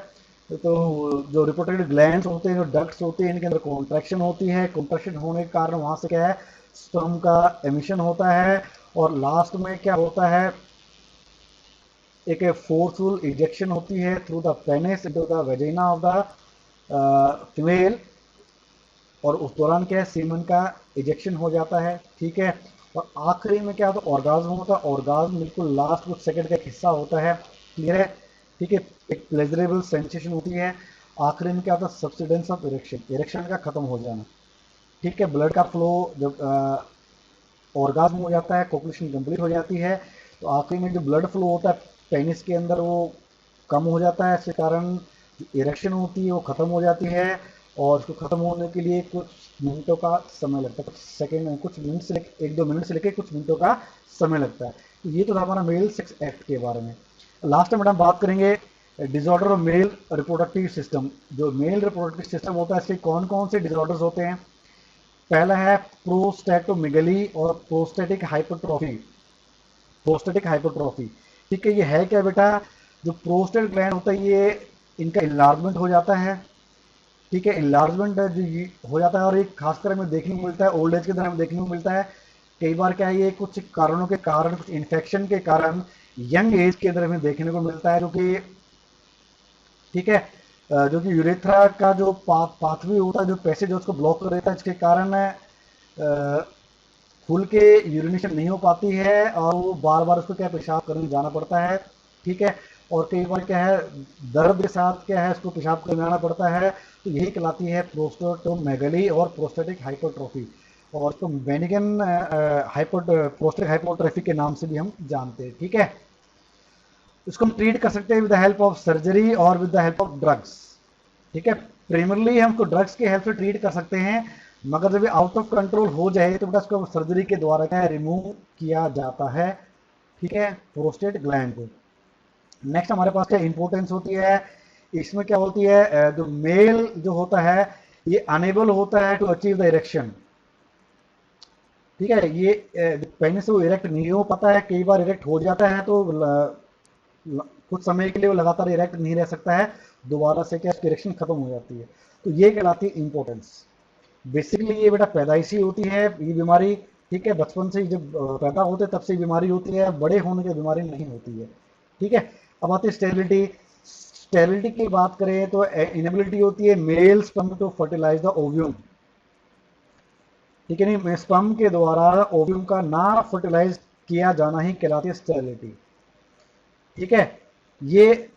S1: तो जो रिपोर्टेड ग्लैंड्स होते हैं, जो डक्ट्स होते हैं, इनके अंदर कॉन्ट्रैक्शन होती है। कॉन्ट्रैक्शन होने के कारण वहाँ से क्या है, स्पर्म का एमिशन होता है। और लास्ट में क्या होता है, एक फोर्सफुल इजेक्शन होती है through the penis into the vagina of the female. और उस दौरान क्या है, सीमन का इजेक्शन हो जाता है। ठीक है, और आखिरी में क्या होता है, ऑर्गाज्म होता है। ऑर्गाज्म बिल्कुल लास्ट कुछ सेकंड का हिस्सा होता है। क्लियर है? ठीक है, एक प्लेजरेबल सेंसेशन होती है। आखिरी में क्या होता है, सब्सिडेंस ऑफ इरेक्शन, इरेक्शन का खत्म हो जाना। ठीक है, ब्लड का फ्लो जब ऑर्गाज्म हो जाता है, कोपुलेशन कंप्लीट हो जाती है, तो आखिरी में जो ब्लड फ्लो होता है पेनिस के अंदर वो कम हो जाता है। इसके कारण इरेक्शन होती है वो खत्म हो जाती है। और उसको खत्म होने के लिए कुछ मिनटों का समय लगता है, कुछ सेकेंड, कुछ मिनट से लेकर 1-2 मिनट से लेकर कुछ मिनटों का समय लगता है। तो ये तो था हमारा मेल सेक्स एक्ट के बारे में। लास्ट में मैडम बात करेंगे disorder of male reproductive system. जो मेल रिप्रोडक्टिव सिस्टम होता है इसके कौन कौन से डिसऑर्डर्स होते हैं। पहला है प्रोस्टैटोमेगली और प्रोस्टेटिक हाइपरट्रॉफी। प्रोस्टेटिक हाइपरट्रॉफी, ठीक है, ये है क्या बेटा, जो प्रोस्टेट ग्लैंड होता है ये इनका इन्लार्जमेंट हो जाता है। ठीक है, इलार्जमेंट जो ये हो जाता है, और ये खासकर हमें देखने को मिलता है ओल्ड एज के दौरान, हमें देखने को मिलता है कई बार क्या है, ये कुछ कारणों के कारण, कुछ इन्फेक्शन के कारण यंग एज के अंदर हमें देखने को मिलता है, जो कि ठीक है जो कि यूरेथ्रा का जो पाथवे होता है, जो पैसेज उसको ब्लॉक कर देता है, इसके कारण खुल के यूरिनेशन नहीं हो पाती है, और वो बार बार उसको क्या पेशाब करने जाना पड़ता है। ठीक है, और कई बार क्या है दर्द के साथ क्या है उसको पेशाब करने जाना पड़ता है। तो यही कहलाती है प्रोस्टेटोमेगली और प्रोस्टेटिक हाइपोट्रोफी, और तो बेनिगन प्रोस्टेटिक हाइपोट्रोफी के नाम से भी हम जानते हैं। ठीक है, इसको हम ट्रीट कर सकते हैं with the help of surgery और with the help of drugs. ठीक है, प्रीमरली हम उसको ड्रग्स के हेल्प से ट्रीट कर सकते हैं, मगर जब ये आउट ऑफ कंट्रोल हो जाए तो बेटा उसको सर्जरी के द्वारा क्या रिमूव किया जाता है। ठीक है, प्रोस्टेट ग्लैंड को। नेक्स्ट हमारे पास क्या इंपॉर्टेंस होती है, इसमें क्या होती है, जो मेल जो होता है ये अनेबल होता है टू अचीव द इरेक्शन। ठीक है, ये पहले से वो इरेक्ट नहीं हो पाता है, कई बार इरेक्ट हो जाता है तो कुछ समय के लिए वो लगातार इरेक्ट नहीं रह सकता है, दोबारा से क्या इरेक्शन खत्म हो जाती है। तो ये कहलाती है इंपॉर्टेंस। बेसिकली ये बेटा पैदाइशी होती है ये बीमारी। ठीक है, बचपन से ही जब पैदा होते तब से बीमारी होती है, बड़े होने की बीमारी नहीं होती है। ठीक है, अब आती है स्टेरिलिटी। स्टेरिलिटी की बात करें तो इनेबिलिटी होती है male sperm to fertilize the ovum. ठीक है, नहीं स्पर्म के द्वारा ओव्यूम का ना फर्टिलाइज किया जाना ही कहलाती है स्टेरिलिटी। ठीक है, ये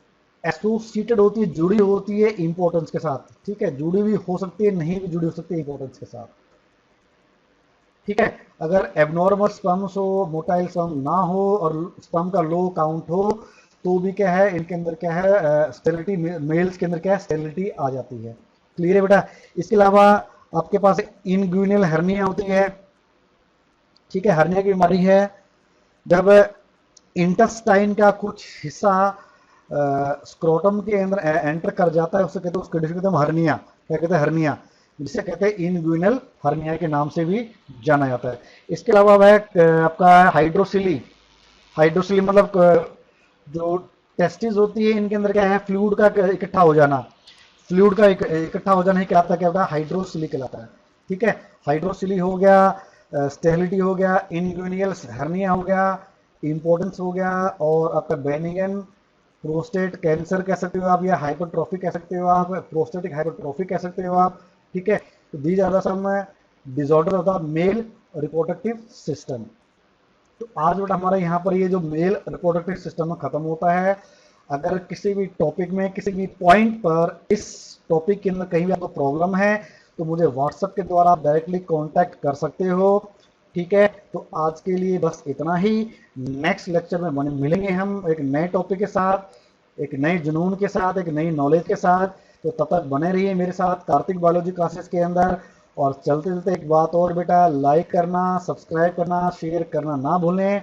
S1: एसोसिएटेड होती है, जुड़ी होती है इंपॉर्टेंस के साथ। ठीक है, जुड़ी भी हो सकती है, नहीं भी जुड़ी हो सकती है इंपॉर्टेंस के साथ। ठीक है, अगर एबनॉर्मल स्पर्म्स हो, मोटाइल स्पर्म ना हो और स्पर्म का लो काउंट हो, तो भी क्या है इनके अंदर क्या है स्टेरिलिटी, मेल्स के अंदर क्या है स्टेरिलिटी आ जाती है। क्लियर है बेटा। इसके अलावा आपके पास इनग्यूनल हर्निया होती है। ठीक है, हर्निया की बीमारी है जब इंटेस्टाइन का कुछ हिस्सा स्क्रोटम के अंदर एंटर कर जाता है, उसे कहते हैं, उस कंडीशन को हम हर्निया, क्या कहते हैं हर्निया, जिसे कहते हैं इनग्यूनल हर्निया के नाम से भी जाना जाता है। इसके अलावा वह आपका हाइड्रोसिली। हाइड्रोसिली मतलब जो टेस्टिस होती है इनके अंदर क्या है फ्लूइड का इकट्ठा हो जाना, फ्लूइड का इकट्ठा हो जाना ही कहलाता है, क्या होता है हाइड्रोसिली कहलाता है। ठीक है, हाइड्रोसिली हो गया, स्टेरिलिटी हो गया, इनग्यूनियल हर्निया हो गया, इंपॉर्टेंस हो गया, और आपका बेनिगन प्रोस्टेट कैंसर कह सकते हो आप, या हाइपरट्रॉफी कह सकते हो आप, प्रोस्टेटिक हाइपरट्रॉफी कह सकते हो आप। ठीक है, तो these are the some disorder of the male reproductive system. तो आज बेटा हमारा यहाँ पर ये जो मेल रिप्रोडक्टिव सिस्टम खत्म होता है। अगर किसी भी टॉपिक में किसी भी पॉइंट पर इस टॉपिक के अंदर कहीं भी आपको प्रॉब्लम है तो मुझे व्हाट्सएप के द्वारा आप डायरेक्टली कांटेक्ट कर सकते हो। ठीक है, तो आज के लिए बस इतना ही। नेक्स्ट लेक्चर में मिलेंगे हम एक नए टॉपिक के साथ, एक नए जुनून के साथ, एक नई नॉलेज के साथ। तो तब तक बने रहिए मेरे साथ कार्तिक बायोलॉजी क्लासेस के अंदर। और चलते चलते एक बात और बेटा, लाइक करना, सब्सक्राइब करना, शेयर करना ना भूलें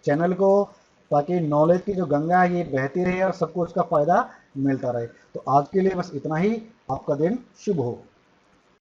S1: चैनल को, ताकि नॉलेज की जो गंगा है ये बहती रहे और सबको उसका फ़ायदा मिलता रहे। तो आज के लिए बस इतना ही। आपका दिन शुभ हो।